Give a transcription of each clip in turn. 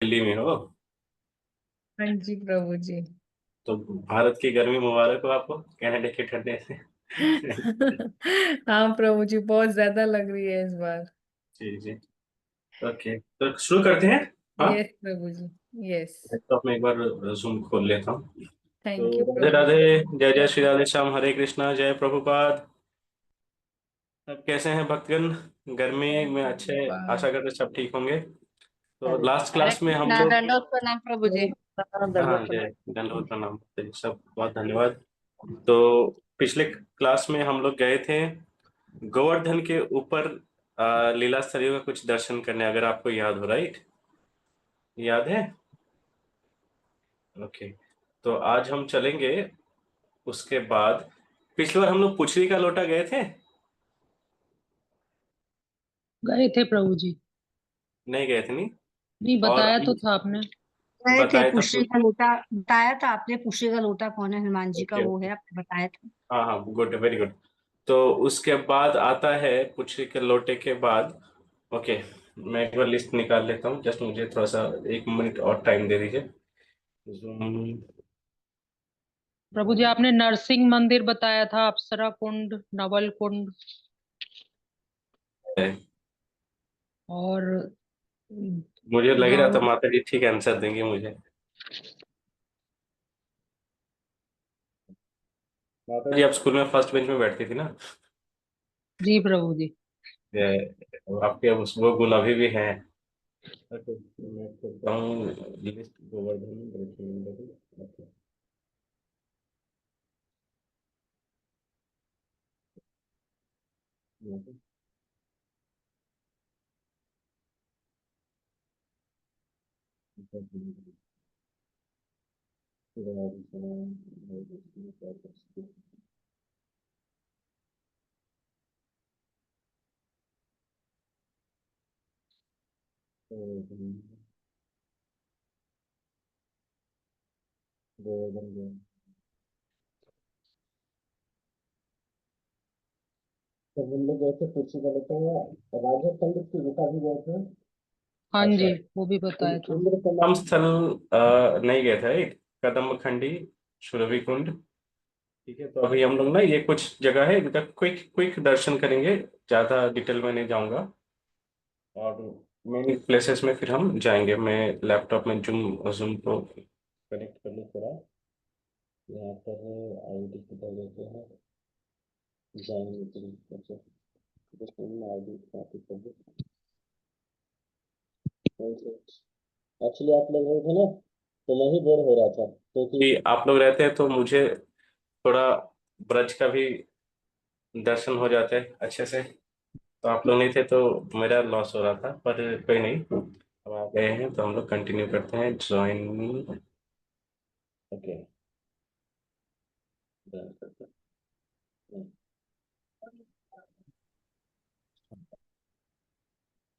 दिल्ली में हो? हाँ जी प्रभु जी। तो भारत की गर्मी मुबारक हो आपको, कनाडा के ठंडे से। हाँ प्रभु जी, बहुत ज्यादा लग रही है इस बार। जी जी। ओके, तो शुरू करते हैं। हाँ, यस प्रभु जी। यस। लैपटॉप में एक बार जूम खोल लेता हूँ। थैंक यू तो राधे प्रभु राधे, जी। जय जय श्री राधे श्याम, हरे कृष्णा, जय प्रभुपाद। सब कैसे हैं भक्तगण? गर्मी जय में अच्छे? प्रभुपाद। आशा करते सब ठीक होंगे। तो हरे लास्ट हरे क्लास में हम कृष्णा, लोग, दंडोत प्रणाम प्रभु जी। हाँ दंडोत जय, प्रणाम। दंडवत प्रणाम, सब बहुत धन्यवाद। तो पिछले क्लास में हम लोग गए थे गोवर्धन के ऊपर, लीला स्थलियों का कुछ दर्शन करने, अगर आपको याद हो, राइट? याद है? ओके। तो आज हम चलेंगे उसके बाद। पिछली बार हम लोग पुछरी का लोटा गए थे? गए थे प्रभु जी। नहीं गए थे, नहीं? नहीं, और बताया तो था आपने। गए थे, बताया था पुष्य का लोटा बताया था आपने। पुष्य का लोटा कौन है? हनुमान जी का ओके वो ओके। है, आपने बताया था। हाँ हाँ, गुड, वेरी गुड। तो उसके बाद आता है पुछरी के लोटे के बाद। ओके, मैं एक बार लिस्ट निकाल लेता हूँ, जस्ट मुझे थोड़ा सा 1 मिनट और टाइम दे दीजिए। Zoom प्रभु जी, आपने नरसिंह मंदिर बताया था, अप्सरा कुंड, नवल कुंड है। और मुझे लग ही रहा था गांग। माता जी ठीक आंसर देंगे मुझे। माता जी आप स्कूल में फर्स्ट बेंच में बैठती थी ना? जी प्रभु जी। आपके वो गुण अभी भी हैं। ओके, मैं खोलता हूँ लिस्ट, गोवर्धन ऋषि। ओके, गोवर्धन। तो हम लोग गए थे कुर्सी का लेते हैं, राजा खंड की गुफा भी गए थे। हाँ अच्छा, जी, वो भी बताया था। इंद्र प्रणाम स्थल नहीं गए थे, राइट? कदम खंडी, सुरभि कुंड। ठीक है, तो अभी हम लोग ना ये कुछ जगह है इनका क्विक क्विक दर्शन करेंगे, ज्यादा डिटेल में नहीं जाऊंगा। और मेन प्लेसेस में फिर हम जाएंगे। मैं लैपटॉप में जूम जूम को कनेक्ट कर लूँ थोड़ा। यहाँ पर आईडी किधर लेते हैं, ज्वाइन मीटिंग करके जस्ट आईडी कॉपी कर दो। एक्चुअली आप लोग थे ना, तो मैं ही बोर हो रहा था, क्योंकि आप लोग रहते हैं तो मुझे थोड़ा ब्रज का भी दर्शन हो जाते हैं अच्छे से। तो आप लोग नहीं थे तो मेरा लॉस हो रहा था, पर कोई नहीं, अब आ गए हैं तो हम लोग कंटिन्यू करते हैं। ज्वाइन। ओके,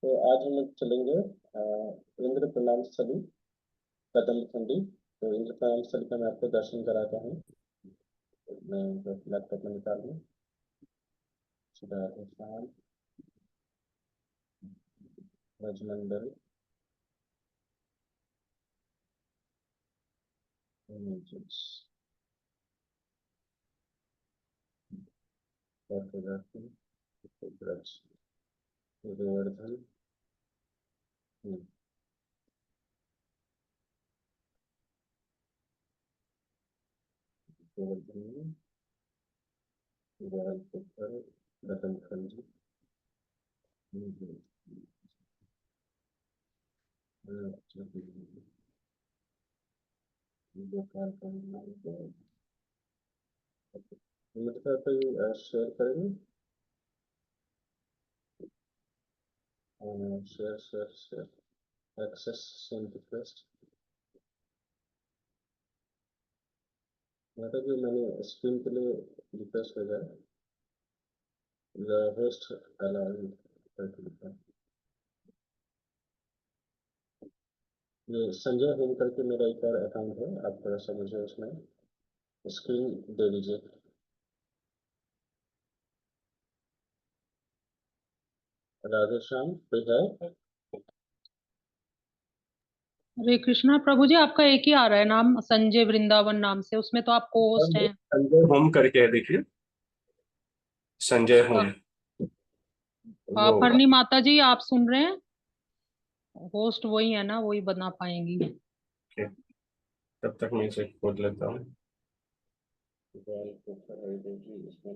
तो आज हम लोग चलेंगे इंद्र प्रणाम स्थली, कदम खंडी। तो इंद्र प्रणाम स्थली का मैं आपको दर्शन कराता हूँ। मैं लैपटॉप में निकाल लूँ। Rajasthan Brajmandal images, photography, Braj, Govardhan. हम्म, गोवर्धन, गोवर्धन, रतन खंडी। मतलब कोई शेयर करेंगे? Share share share, access send request. मतलब कि मैंने स्क्रीन के लिए रिक्वेस्ट भेजा है, द होस्ट अलाउड करके लिखा है। ये संजय होम करके मेरा एक और अकाउंट है, आप थोड़ा सा मुझे उसमें स्क्रीन दे दीजिए। राधे श्याम कोई है? हरे कृष्णा। प्रभु जी आपका एक ही आ रहा है नाम, संजय वृंदावन नाम से, उसमें तो आप को होस्ट हैं। संजय होम करके है, देखिए संजय होम वो होगा। फरनी माता जी आप सुन रहे हैं? होस्ट वही है ना, वही बना पाएंगी। ओके, तब तक मैं इसे खोल लेता हूँ।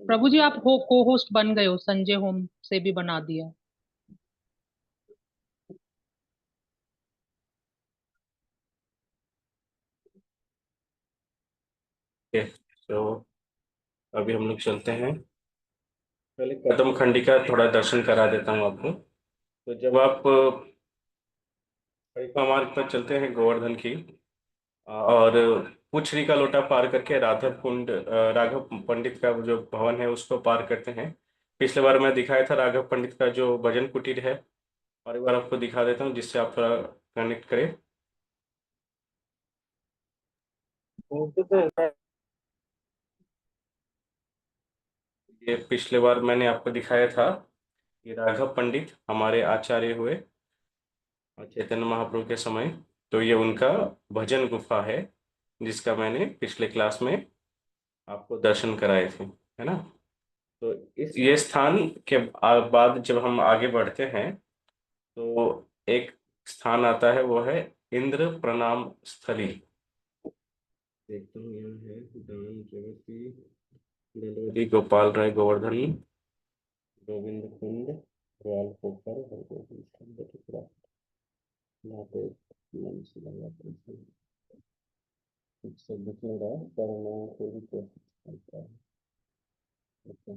प्रभु जी आप को होस्ट बन गए हो, संजय होम से भी बना दिया। ओके, तो अभी हम लोग चलते हैं। पहले कदम खंडी का थोड़ा दर्शन करा देता हूँ आपको। तो जब आप परिक्रमा मार्ग पर चलते हैं गोवर्धन की, और पुछरी का लोटा पार करके राघव कुंड, राघव पंडित का जो भवन है उसको पार करते हैं। पिछले बार मैं दिखाया था राघव पंडित का जो भजन कुटीर है, और एक बार आपको दिखा देता हूँ जिससे आप थोड़ा कनेक्ट करें। ये पिछले बार मैंने आपको दिखाया था, ये राघव पंडित हमारे आचार्य हुए चैतन्य महाप्रभु के समय। तो ये उनका भजन गुफा है, जिसका मैंने पिछले क्लास में आपको दर्शन कराए थे, है ना। तो इस ये स्थान के बाद जब हम आगे बढ़ते हैं, तो एक स्थान आता है, वो है इंद्र प्रणाम स्थली। देखता हूँ यहाँ है दान जगती नलोरी गोपाल राय गोवर्धन गोविंद कुंड ग्वाल पोखर हरगोविंद स्तंभ टुकड़ा, यहाँ पे मन से लगा सब दिखेगा पर मैं कोई भी कोशिश करता है। अच्छा,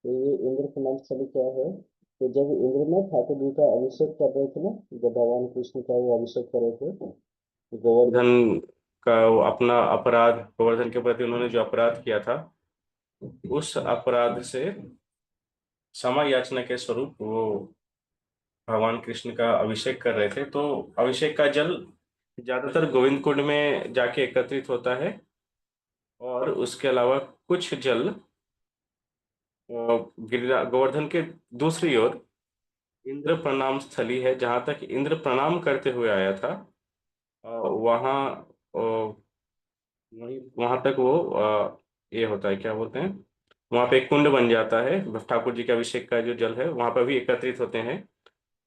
तो ये इंद्र प्रणाम स्थली क्या है? तो जब इंद्र ने ठाकुर जी का अभिषेक कर रहे थे ना, जब भगवान कृष्ण का वो अभिषेक कर रहे थे, तो गोवर्धन का वो अपना अपराध, गोवर्धन के प्रति उन्होंने जो अपराध किया था, उस अपराध से क्षमा याचना के स्वरूप वो भगवान कृष्ण का अभिषेक कर रहे थे। तो अभिषेक का जल ज्यादातर गोविंद कुंड में जाके एकत्रित होता है, और उसके अलावा कुछ जल गिरिराज गोवर्धन के दूसरी ओर इंद्र प्रणाम स्थली है, जहां तक इंद्र प्रणाम करते हुए आया था, वहाँ वहीं वहां तक वो ये होता है, क्या बोलते हैं, वहां पे एक कुंड बन जाता है, ठाकुर जी के अभिषेक का जो जल है वहां पर भी एकत्रित होते हैं।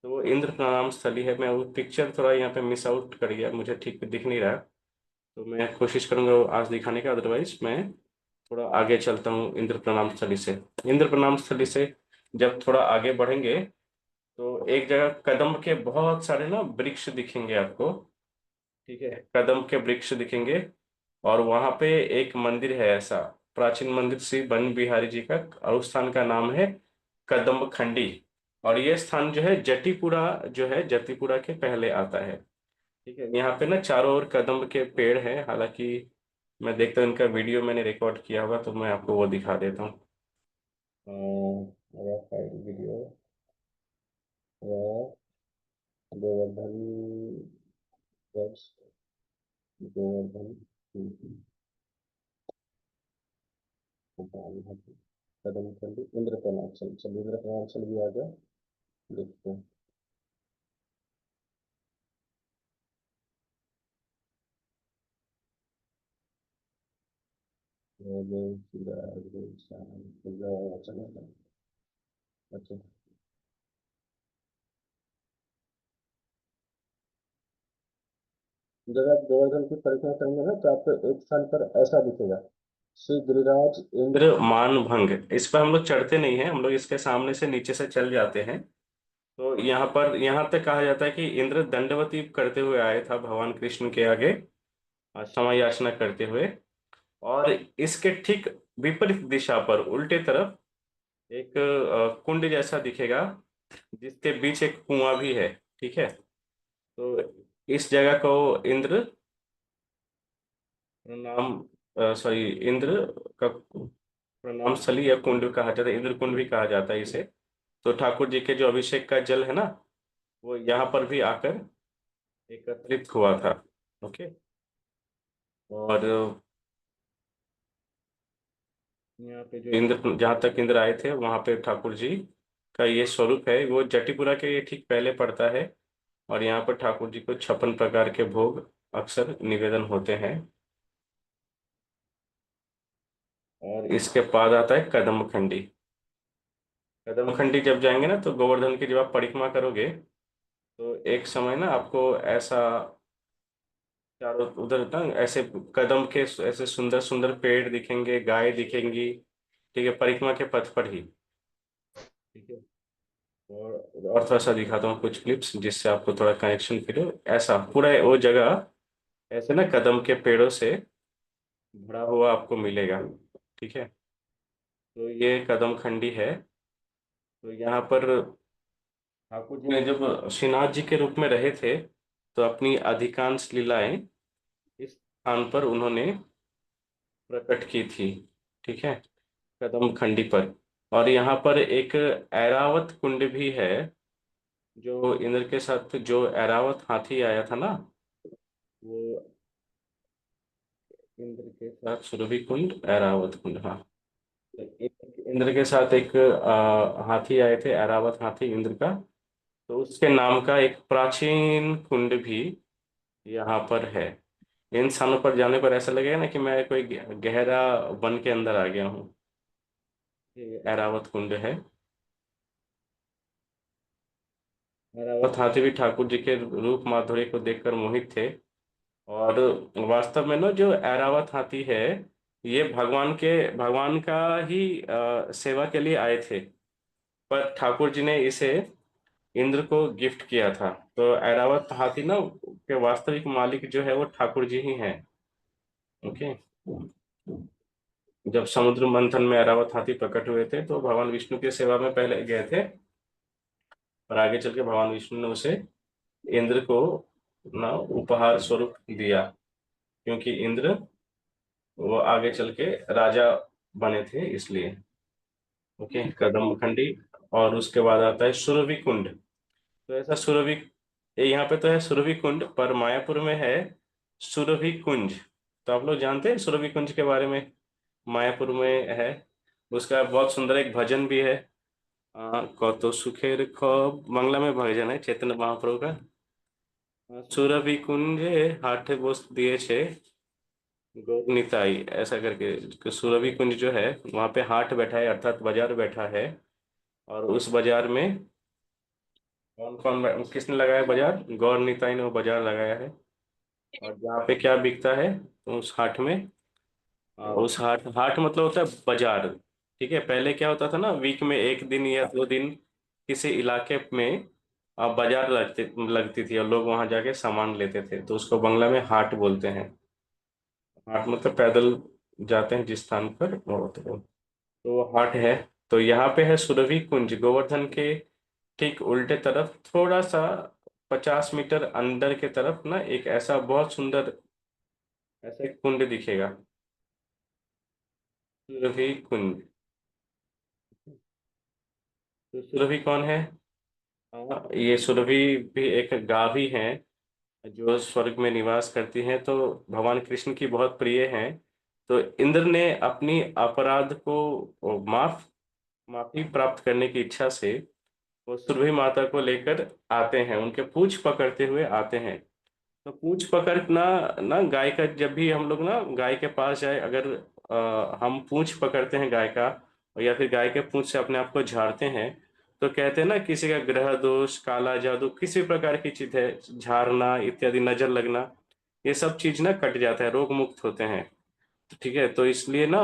तो वो इंद्र प्रणाम स्थली है। मैं वो पिक्चर थोड़ा यहाँ पे मिस आउट कर गया, मुझे ठीक दिख नहीं रहा, तो मैं कोशिश करूंगा वो आज दिखाने का, अदरवाइज मैं थोड़ा आगे चलता हूँ इंद्र प्रणाम स्थली से। इंद्र प्रणाम स्थली से जब थोड़ा आगे बढ़ेंगे, तो एक जगह कदम के बहुत सारे ना वृक्ष दिखेंगे आपको, ठीक है, कदम के वृक्ष दिखेंगे। और वहां पे एक मंदिर है ऐसा, प्राचीन मंदिर श्री वन बिहारी जी का, और उस स्थान का नाम है कदम खंडी। और ये स्थान जो है जटीपुरा, जो है जटीपुरा के पहले आता है, ठीक है। यहाँ पे ना चारों ओर कदम के पेड़ हैं, हालांकि मैं देखता हूँ इनका वीडियो मैंने रिकॉर्ड किया होगा, तो मैं आपको वो दिखा देता हूँ। वीडियो गोवर्धन गोवर्धन कदम खंडी इंद्र प्रणाम चल इंद्र प्रणाम चल भी आ गया, देखते हैं। अच्छा, जब आप गोवर्धन की परिक्रमा करेंगे ना, तो आपको एक स्थान पर ऐसा दिखेगा, श्री गिरिराज इंद्र मान भंग। इस पर हम लोग चढ़ते नहीं हैं, हम लोग इसके सामने से नीचे से चल जाते हैं। तो यहाँ पर यहाँ तक कहा जाता है कि इंद्र दंडवती करते हुए आए था भगवान कृष्ण के आगे, क्षमा याचना करते हुए। और इसके ठीक विपरीत दिशा पर उल्टे तरफ एक कुंड जैसा दिखेगा, जिसके बीच एक कुआं भी है, ठीक है। तो इस जगह को इंद्र प्रणाम, सॉरी, इंद्र का प्रणाम स्थली या कुंड कहा जाता है, इंद्र कुंड भी कहा जाता है इसे। तो ठाकुर जी के जो अभिषेक का जल है ना, वो यहाँ पर भी आकर एकत्रित हुआ था। ओके, और यहाँ पे जो इंद्र, जहाँ तक इंद्र आए थे वहां पे ठाकुर जी का ये स्वरूप है, वो जटीपुरा के ये ठीक पहले पड़ता है। और यहाँ पर ठाकुर जी को 56 प्रकार के भोग अक्सर निवेदन होते हैं। और इसके बाद आता है कदमखंडी। कदमखंडी जब जाएंगे ना, तो गोवर्धन की जब आप परिक्रमा करोगे, तो एक समय ना आपको ऐसा चारों उधर ना ऐसे कदम के ऐसे सुंदर सुंदर पेड़ दिखेंगे, गाय दिखेंगी, ठीक है, परिक्रमा के पथ पर ही। ठीक है। और थोड़ा सा दिखाता हूँ कुछ क्लिप्स, जिससे आपको थोड़ा कनेक्शन फील हो। ऐसा पूरा वो जगह ऐसे ना कदम के पेड़ों से भरा हुआ आपको मिलेगा। ठीक है। तो ये कदम खंडी है। तो यहाँ पर ठाकुर जी ने जब श्रीनाथ जी के रूप में रहे थे, तो अपनी अधिकांश लीलाएं इस स्थान पर उन्होंने प्रकट की थी। ठीक है, कदम खंडी पर। और यहाँ पर एक ऐरावत कुंड भी है, जो इंद्र के साथ जो ऐरावत हाथी आया था ना, वो इंद्र के साथ सुरभि कुंड, ऐरावत कुंड, हाँ। तो इंद्र के साथ एक हाथी आए थे, ऐरावत हाथी इंद्र का। तो उसके नाम का एक प्राचीन कुंड भी यहाँ पर है। इन स्थानों पर जाने पर ऐसा लगेगा ना कि मैं कोई गहरा वन के अंदर आ गया हूँ। ये ऐरावत कुंड है। ऐरावत हाथी भी ठाकुर जी के रूप माधुर्य को देखकर मोहित थे। और वास्तव में ना जो ऐरावत हाथी है, ये भगवान का ही सेवा के लिए आए थे। पर ठाकुर जी ने इसे इंद्र को गिफ्ट किया था। तो ऐरावत हाथी ना के वास्तविक मालिक जो है वो ठाकुर जी ही हैं। ओके। जब समुद्र मंथन में ऐरावत हाथी प्रकट हुए थे, तो भगवान विष्णु की सेवा में पहले गए थे, और आगे चल के भगवान विष्णु ने उसे इंद्र को ना उपहार स्वरूप दिया, क्योंकि इंद्र वो आगे चल के राजा बने थे इसलिए। ओके, कदम खंडी। और उसके बाद आता है सुरभि कुंड। तो ऐसा सुरभि, यहाँ पे तो है सुरभि कुंड, पर मायापुर में है सुरभि कुंज। तो आप लोग जानते हैं सुरभि कुंज के बारे में? मायापुर में है। उसका बहुत सुंदर एक भजन भी है। कत सुखेर खब, बांग्ला में भजन है चैतन्य महाप्रभु का। सुरभि कुंजे हाट बस दिए छे गौरनिताई, ऐसा करके सुरभि कुंज जो है, वहाँ पे हाट बैठा है, अर्थात बाजार बैठा है। और उस बाजार में किसने लगाया बाजार? गौर निताई ने वो बाजार लगाया है। और जहाँ पे क्या बिकता है, तो उस हाट में, उस हाट हाट मतलब होता है बाजार। ठीक है, पहले क्या होता था ना, वीक में एक दिन या 2 दिन किसी इलाके में बाजार लगती थी, और लोग वहां जाके सामान लेते थे, तो उसको बंगला में हाट बोलते हैं। हाट मतलब पैदल जाते हैं जिस स्थान पर, तो वो हाट है। तो यहाँ पे है सुरभि कुंज, गोवर्धन के ठीक उल्टे तरफ थोड़ा सा 50 मीटर अंदर के तरफ ना, एक ऐसा बहुत सुंदर ऐसा एक कुंड दिखेगा, सुरभि कुंड। तो सुरभि कौन है? ये सुरभि भी एक गाभी हैं, जो स्वर्ग में निवास करती हैं, तो भगवान कृष्ण की बहुत प्रिय हैं। तो इंद्र ने अपनी अपराध को माफी प्राप्त करने की इच्छा से वो सुरभि माता को लेकर आते हैं, उनके पूंछ पकड़ते हुए आते हैं। तो पूंछ पकड़ना ना, गाय का जब भी हम लोग ना गाय के पास जाए, अगर हम पूंछ पकड़ते हैं गाय का, या फिर गाय के पूंछ से अपने आप को झाड़ते हैं, तो कहते हैं ना, किसी का ग्रह दोष, काला जादू, किसी भी प्रकार की चीज है, झाड़ना इत्यादि, नजर लगना, ये सब चीज ना कट जाता है, रोग मुक्त होते हैं। तो ठीक है, तो इसलिए ना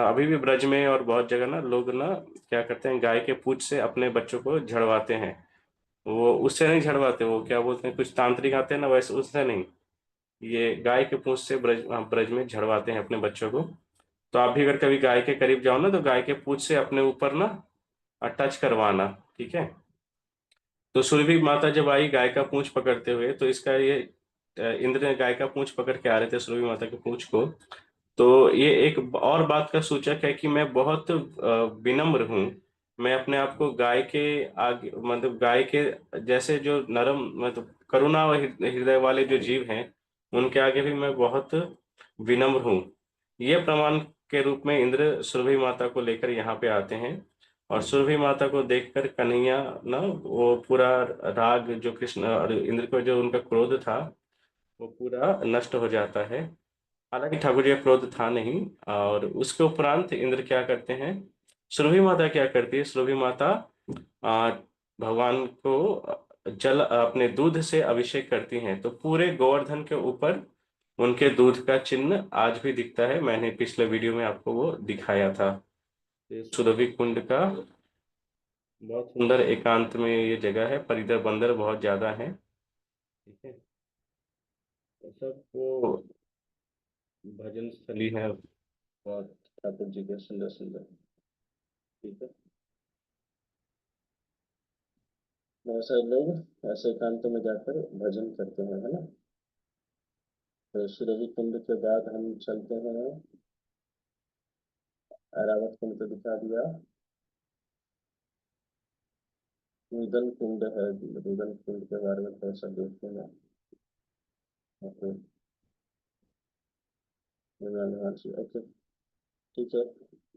अभी भी ब्रज में और बहुत जगह ना लोग ना क्या करते हैं, गाय के पूंछ से अपने बच्चों को झड़वाते हैं। वो उससे नहीं झड़वाते, वो क्या बोलते हैं, कुछ तांत्रिक आते हैं ना, वैसे उससे नहीं, ये गाय के पूंछ से ब्रज में झड़वाते हैं अपने बच्चों को। तो आप भी अगर कभी गाय के करीब जाओ ना, तो गाय के पूंछ से अपने ऊपर ना टच करवाना। ठीक है। तो सुरभि माता जब आई गाय का पूंछ पकड़ते हुए, तो इसका ये इंद्र ने गाय का पूंछ पकड़ के आ रहे थे सुरभि माता के पूंछ को। तो ये एक और बात का सूचक है कि मैं बहुत विनम्र हूँ। मैं अपने आप को गाय के आगे, मतलब गाय के जैसे जो नरम, मतलब करुणा व हृदय वाले जो जीव हैं, उनके आगे भी मैं बहुत विनम्र हूँ। ये प्रमाण के रूप में इंद्र सुरभि माता को लेकर यहाँ पे आते हैं। और सुरभि माता को देखकर कन्हैया ना वो पूरा राग जो कृष्ण और इंद्र को जो उनका क्रोध था वो पूरा नष्ट हो जाता है। हालांकि ठाकुर जी का क्रोध था नहीं। और उसके उपरांत इंद्र क्या करते हैं, सुरभि माता क्या करती है, सुरभि माता आ, भगवान को जल अपने दूध से अभिषेक करती हैं, तो पूरे गोवर्धन के ऊपर उनके दूध का चिन्ह आज भी दिखता है। मैंने पिछले वीडियो में आपको वो दिखाया था। ये सुरभि कुंड का बहुत सुंदर एकांत में ये जगह है, पर इधर बंदर बहुत ज्यादा है। ठीक है, तो सब वो भजन स्थली है बहुत ठाकुर जी के सुंदर सुंदर। ठीक है, बहुत सारे लोग ऐसे एकांत में जाकर भजन करते हैं, है ना। तो सुरभि कुंड के बाद हम चलते हैं, ऐरावत कुंड तो दिखा दिया। रुदन कुंड है, रुदन कुंड के बारे में थोड़ा सा देखते हैं। ओके, ओके, ठीक है।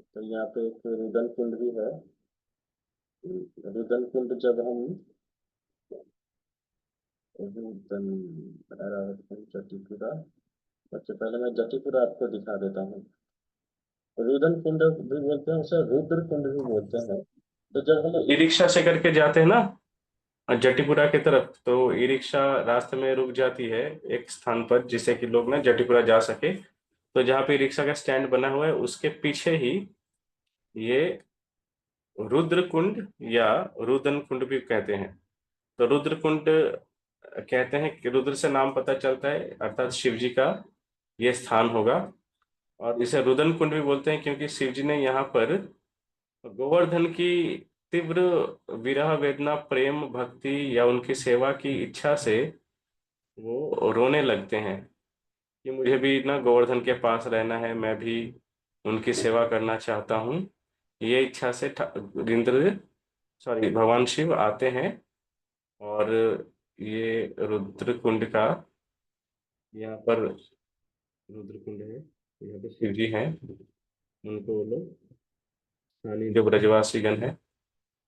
तो यहाँ पे एक रुदन कुंड भी है। रुदन कुंड जब हम रुदन ऐरावत कुंड जटीपुरा, सबसे पहले मैं जटीपुरा आपको दिखा देता हूँ। रुदन कुंड भी बोलते हैं उसे, रुद्र कुंड भी बोलते हैं। तो जब हम ई रिक्शा से करके जाते हैं ना जटीपुरा की तरफ, तो ई रिक्शा रास्ते में रुक जाती है एक स्थान पर जिससे कि लोग ना जटीपुरा जा सके। तो जहाँ पे ई रिक्शा का स्टैंड बना हुआ है उसके पीछे ही ये रुद्र कुंड या रुदन कुंड भी कहते हैं। तो रुद्र कुंड कहते हैं कि रुद्र से नाम पता चलता है, अर्थात शिव जी का ये स्थान होगा। और इसे रुदन कुंड भी बोलते हैं क्योंकि शिव जी ने यहाँ पर गोवर्धन की तीव्र विरह वेदना प्रेम भक्ति या उनकी सेवा की इच्छा से वो रोने लगते हैं कि मुझे भी ना गोवर्धन के पास रहना है, मैं भी उनकी सेवा करना चाहता हूँ। ये इच्छा से इंद्र सॉरी भगवान शिव आते हैं। और ये रुद्र कुंड का यहाँ पर रुद्र कुंड है, यहाँ पे शिव जी हैं, उनको वो लोग स्थानीय जो ब्रजवासीगण है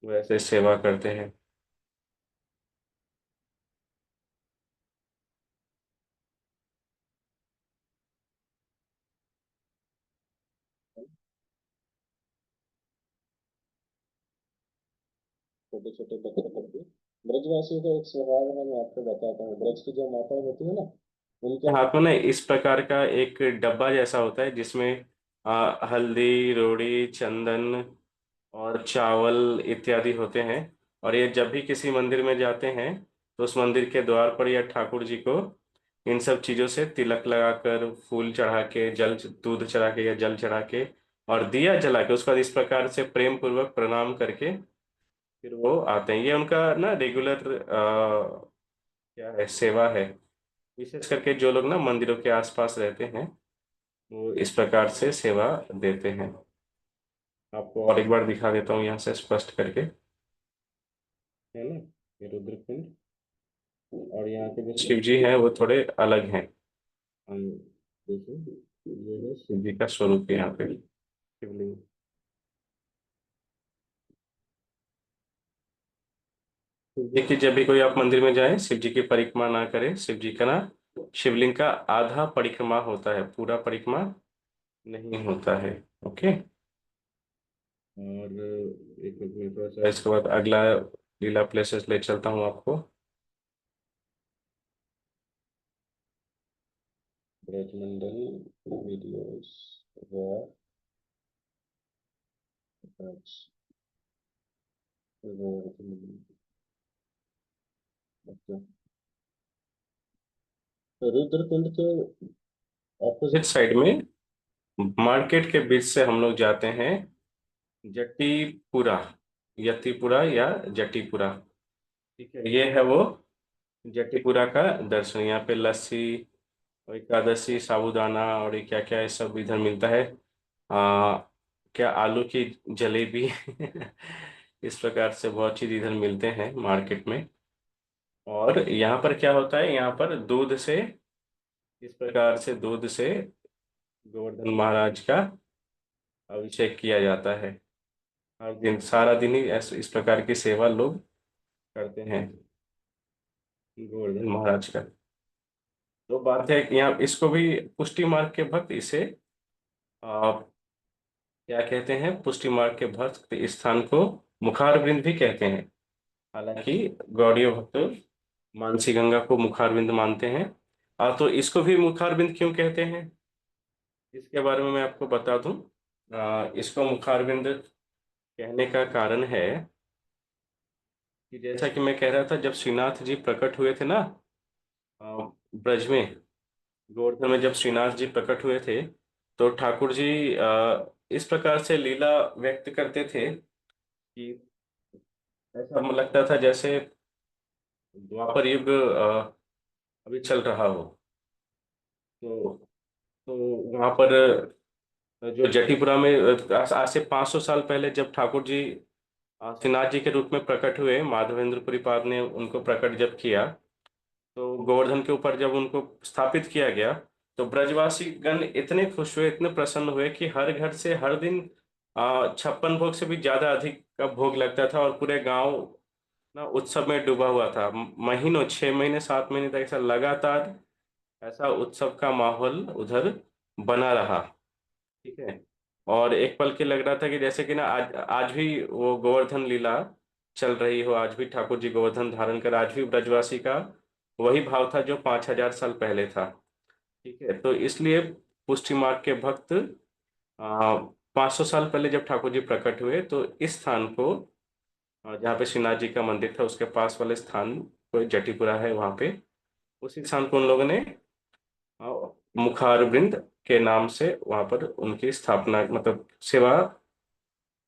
वो ऐसे सेवा करते हैं। छोटे छोटे बच्चे करके ब्रजवासियों का एक स्वभाव है, मैं आपको बताता हूँ। ब्रज की जो माता होती है ना, उनके हाथ में ना इस प्रकार का एक डब्बा जैसा होता है जिसमें हल्दी रोड़ी चंदन और चावल इत्यादि होते हैं। और ये जब भी किसी मंदिर में जाते हैं तो उस मंदिर के द्वार पर या ठाकुर जी को इन सब चीजों से तिलक लगाकर फूल चढ़ा के जल दूध चढ़ा के या जल चढ़ा के और दिया जला के उसके बाद इस प्रकार से प्रेम पूर्वक प्रणाम करके फिर वो आते हैं। ये उनका ना रेगुलर क्या है, सेवा है। विशेष करके जो लोग ना मंदिरों के आसपास रहते हैं वो इस प्रकार से सेवा देते हैं। आपको और एक बार दिखा देता हूँ यहाँ से स्पष्ट करके, है ना। ये रुद्रकुंड और यहाँ के जो शिव जी हैं वो थोड़े अलग हैं। देखिए, ये है शिव जी का स्वरूप है यहाँ पे, शिवलिंग। देखिए, जब भी कोई आप मंदिर में जाए शिव जी की परिक्रमा ना करें। शिव जी का ना शिवलिंग का आधा परिक्रमा होता है, पूरा परिक्रमा नहीं होता है। ओके। और एक मिनट में थोड़ा सा इसके बाद अगला लीला प्लेसेस ले चलता हूँ आपको। ब्रजमंडल वीडियोस रुद्रकुंड के ऑपोजिट साइड में मार्केट के बीच से हम लोग जाते हैं जटीपुरा, यतिपुरा या जटीपुरा। ठीक है, ये है वो जटीपुरा का दर्शन। यहाँ पे लस्सी और एकादशी साबूदाना और ये क्या क्या है सब इधर मिलता है। आ, क्या आलू की जलेबी इस प्रकार से बहुत चीज इधर मिलते हैं मार्केट में। और यहाँ पर क्या होता है, यहाँ पर दूध से इस प्रकार से दूध से गोवर्धन महाराज का अभिषेक किया जाता है। हर दिन सारा दिन ही इस प्रकार की सेवा लोग करते हैं गोवर्धन महाराज का। तो बात है कि यहाँ इसको भी पुष्टि मार्ग के भक्त इसे क्या कहते हैं, पुष्टि मार्ग के भक्त इस स्थान को मुखारविंद भी कहते हैं। हालांकि गौड़ीय भक्त मानसी गंगा को मुखारविंद मानते हैं। तो इसको भी मुखारविंद क्यों कहते हैं, इसके बारे में मैं आपको बता दूं। इसको मुखारविंद कहने का कारण है कि जैसा कि मैं कह रहा था, जब श्रीनाथ जी प्रकट हुए थे ना ब्रज में, गोवर्धन में जब श्रीनाथ जी प्रकट हुए थे, तो ठाकुर जी इस प्रकार से लीला व्यक्त करते थे कि ऐसा लगता था जैसे द्वापर युग अभी चल रहा हो। तो तो वहां पर जो जटीपुरा में आज से 500 साल पहले जब ठाकुर जी श्रीनाथ जी के रूप में प्रकट हुए, माधवेंद्रपुरी पाद ने उनको प्रकट जब किया, तो गोवर्धन के ऊपर जब उनको स्थापित किया गया, तो ब्रजवासी गण इतने खुश हुए, इतने प्रसन्न हुए कि हर घर से हर दिन 56 भोग से भी ज्यादा अधिक का भोग लगता था, और पूरे गांव ना उत्सव में डूबा हुआ था। महीनों, 6 महीने 7 महीने तक ऐसा लगातार ऐसा उत्सव का माहौल उधर बना रहा। ठीक है। और एक पल के लग रहा था कि जैसे कि ना आज आज भी वो गोवर्धन लीला चल रही हो, आज भी ठाकुर जी गोवर्धन धारण कर, आज भी ब्रजवासी का वही भाव था जो 5,000 साल पहले था। ठीक है। तो इसलिए पुष्टि मार्ग के भक्त 500 साल पहले जब ठाकुर जी प्रकट हुए, तो इस स्थान को जहाँ पे श्रीनाथ जी का मंदिर था उसके पास वाले स्थान, कोई जटीपुरा है वहां पे, उसी स्थान को उन लोगों ने मुखारविंद के नाम से वहां पर उनकी स्थापना, मतलब सेवा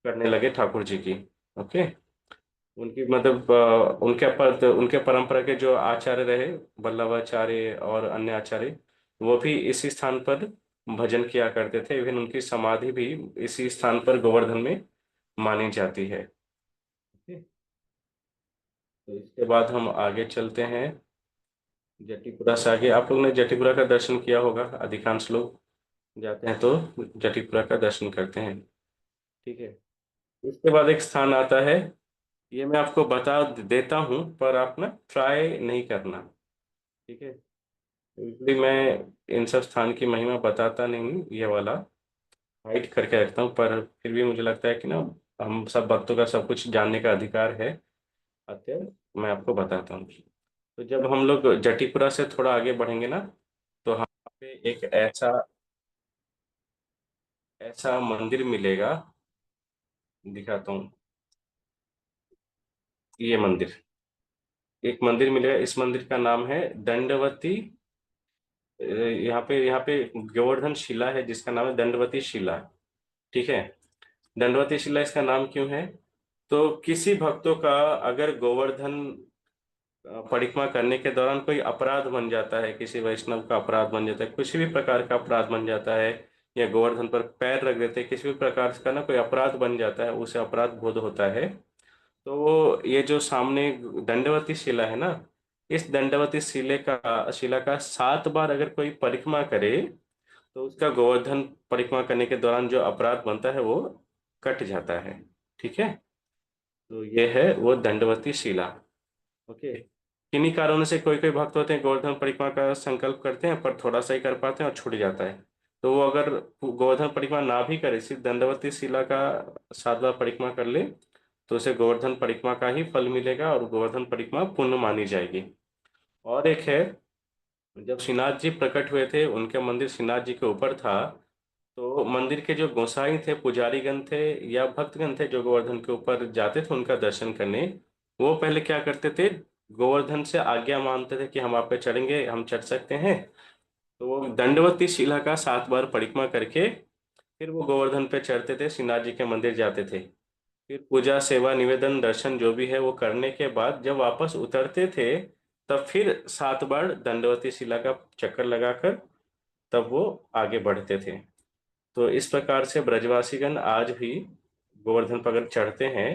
करने लगे ठाकुर जी की। ओके। उनकी मतलब उनके परंपरा के जो आचार्य रहे, वल्लभाचार्य और अन्य आचार्य, वो भी इसी स्थान पर भजन किया करते थे। इवन उनकी समाधि भी इसी स्थान पर गोवर्धन में मानी जाती है। ओके। तो इसके बाद हम आगे चलते हैं। जटीपुरा से आगे आप लोग ने जटीपुरा का दर्शन किया होगा, अधिकांश लोग जाते हैं तो जटीपुरा का दर्शन करते हैं। ठीक है। इसके बाद एक स्थान आता है, ये मैं आपको बता देता हूँ पर आप ना ट्राई नहीं करना। ठीक है। यूजली मैं इन सब स्थान की महिमा बताता नहीं, ये वाला हाइड करके रखता हूँ, पर फिर भी मुझे लगता है कि ना हम सब भक्तों का सब कुछ जानने का अधिकार है, अतः मैं आपको बताता हूँ। तो जब हम लोग जटीपुरा से थोड़ा आगे बढ़ेंगे ना, तो यहाँ पे एक ऐसा ऐसा मंदिर मिलेगा, दिखाता हूँ। ये मंदिर, एक मंदिर मिलेगा, इस मंदिर का नाम है दंडवती। यहाँ पे गोवर्धन शिला है जिसका नाम है दंडवती शिला। ठीक है। दंडवती शिला इसका नाम क्यों है, तो किसी भक्तों का अगर गोवर्धन परिक्रमा करने के दौरान कोई अपराध बन जाता है, किसी वैष्णव का अपराध बन जाता है, किसी भी प्रकार का अपराध बन जाता है, या गोवर्धन पर पैर रख देते हैं, किसी भी प्रकार का ना कोई अपराध बन जाता है, उसे अपराध बोध होता है, तो ये जो सामने दंडवती शिला है ना, इस दंडवती शिला का 7 बार अगर कोई परिक्रमा करे, तो उसका गोवर्धन परिक्रमा करने के दौरान जो अपराध बनता है वो कट जाता है। ठीक है। तो ये है वो दंडवती शिला। ओके। किन्हीं कारणों से कोई कोई भक्त होते हैं, गोवर्धन परिक्रमा का संकल्प करते हैं पर थोड़ा सा ही कर पाते हैं और छूट जाता है, तो वो अगर गोवर्धन परिक्रमा ना भी करे, सिर्फ दंडवती शिला का 7 बार परिक्रमा कर ले, तो उसे गोवर्धन परिक्रमा का ही फल मिलेगा और गोवर्धन परिक्रमा पुण्य मानी जाएगी। और एक है, जब श्रीनाथ जी प्रकट हुए थे, उनके मंदिर श्रीनाथ जी के ऊपर था, तो मंदिर के जो गोसाई थे, पुजारीगण थे या भक्तगण थे जो गोवर्धन के ऊपर जाते थे उनका दर्शन करने, वो पहले क्या करते थे, गोवर्धन से आज्ञा मांगते थे कि हम आप पे चढ़ेंगे, हम चढ़ सकते हैं। तो वो दंडवती शिला का 7 बार परिक्रमा करके फिर वो गोवर्धन पे चढ़ते थे, श्रीनाथ जी के मंदिर जाते थे। फिर पूजा सेवा निवेदन दर्शन जो भी है वो करने के बाद जब वापस उतरते थे, तब फिर 7 बार दंडवती शिला का चक्कर लगाकर तब वो आगे बढ़ते थे। तो इस प्रकार से ब्रजवासीगण आज भी गोवर्धन पर अगर चढ़ते हैं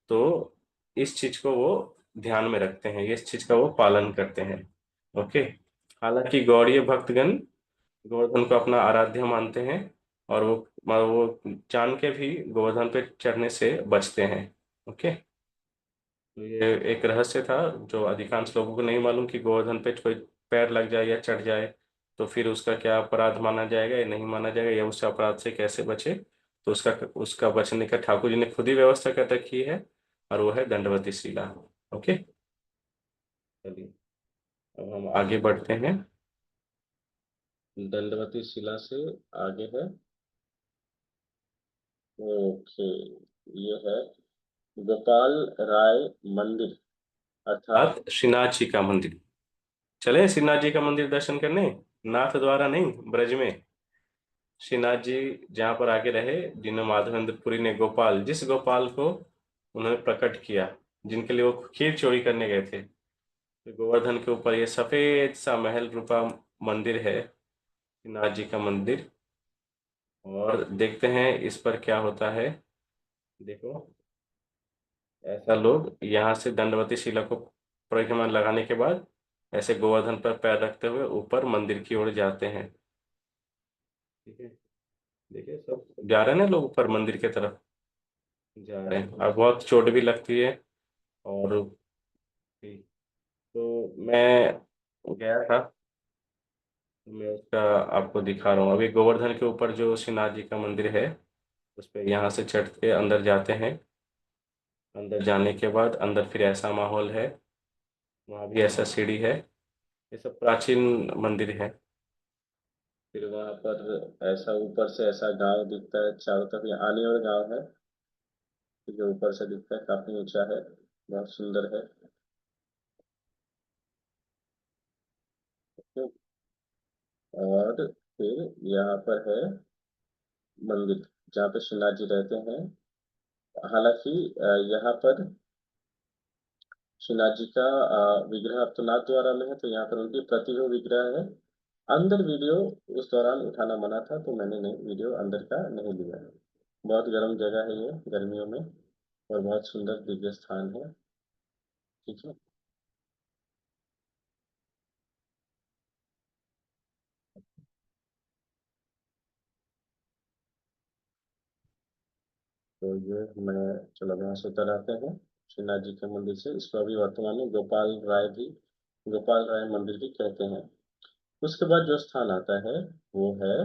तो इस चीज को वो ध्यान में रखते हैं, इस चीज का वो पालन करते हैं। ओके। हालांकि गौड़ीय भक्तगण गोवर्धन को अपना आराध्य मानते हैं, और वो जान के भी गोवर्धन पे चढ़ने से बचते हैं। ओके। तो ये एक रहस्य था जो अधिकांश लोगों को नहीं मालूम कि गोवर्धन पे कोई पैर लग जाए या चढ़ जाए तो फिर उसका क्या अपराध माना जाएगा या नहीं माना जाएगा, या उस अपराध से कैसे बचे। तो उसका उसका बचने का ठाकुर जी ने खुद ही व्यवस्था कर रखी है, और वो है दंडवती शिला। ओके। चलिए अब हम आगे बढ़ते हैं। दंडवती शिला से आगे है। ओके, ये है गोपाल राय मंदिर, अर्थात श्रीनाथ जी का मंदिर। चले श्रीनाथ जी का मंदिर दर्शन करने, नाथ द्वारा नहीं, ब्रज में। श्रीनाथ जी जहाँ पर आगे रहे, जिन्हें माधवेंद्रपुरी ने गोपाल, जिस गोपाल को उन्होंने प्रकट किया, जिनके लिए वो खीर चोरी करने गए थे, तो गोवर्धन के ऊपर ये सफेद सा महल रूपा मंदिर है, श्रीनाथ जी का मंदिर। और देखते हैं इस पर क्या होता है। देखो, ऐसा लोग यहाँ से दंडवती शिला को परिक्रमा लगाने के बाद ऐसे गोवर्धन पर पैर रखते हुए ऊपर मंदिर की ओर जाते हैं। ठीक है, देखिए सब जा रहे हैं ना लोग ऊपर मंदिर की तरफ जा रहे हैं, और बहुत चोट भी लगती है। और तो मैं गया था, तो मैं उसका आपको दिखा रहा हूँ। अभी गोवर्धन के ऊपर जो श्रीनाथ जी का मंदिर है, उस पे यहाँ से चढ़ के अंदर जाते हैं। अंदर जाने के बाद अंदर फिर ऐसा माहौल है, वहाँ भी ऐसा सीढ़ी है। ये सब प्राचीन मंदिर है। फिर वहाँ पर ऐसा ऊपर से ऐसा गांव दिखता है चारों तरफ, ये आने वाला गांव है जो ऊपर से दिखता है, काफी ऊंचा है, बहुत सुंदर है। तो और फिर यहाँ पर है मंदिर जहाँ पे श्रीनाथ जी रहते हैं। हालांकि यहाँ पर श्रीनाथ जी का विग्रह अब तो नाथ द्वारा में है, तो यहाँ पर उनकी प्रतिमा विग्रह है। अंदर वीडियो उस दौरान उठाना मना था, तो मैंने नहीं वीडियो अंदर का नहीं लिया। बहुत गर्म जगह है ये गर्मियों में, और बहुत सुंदर दिव्य स्थान है। ठीक है। तो ये मैं, चलो यहाँ से उतर आते हैं श्रीनाथ जी के मंदिर से। इसको अभी वर्तमान में गोपाल राय मंदिर भी कहते हैं। उसके बाद जो स्थान आता है वो है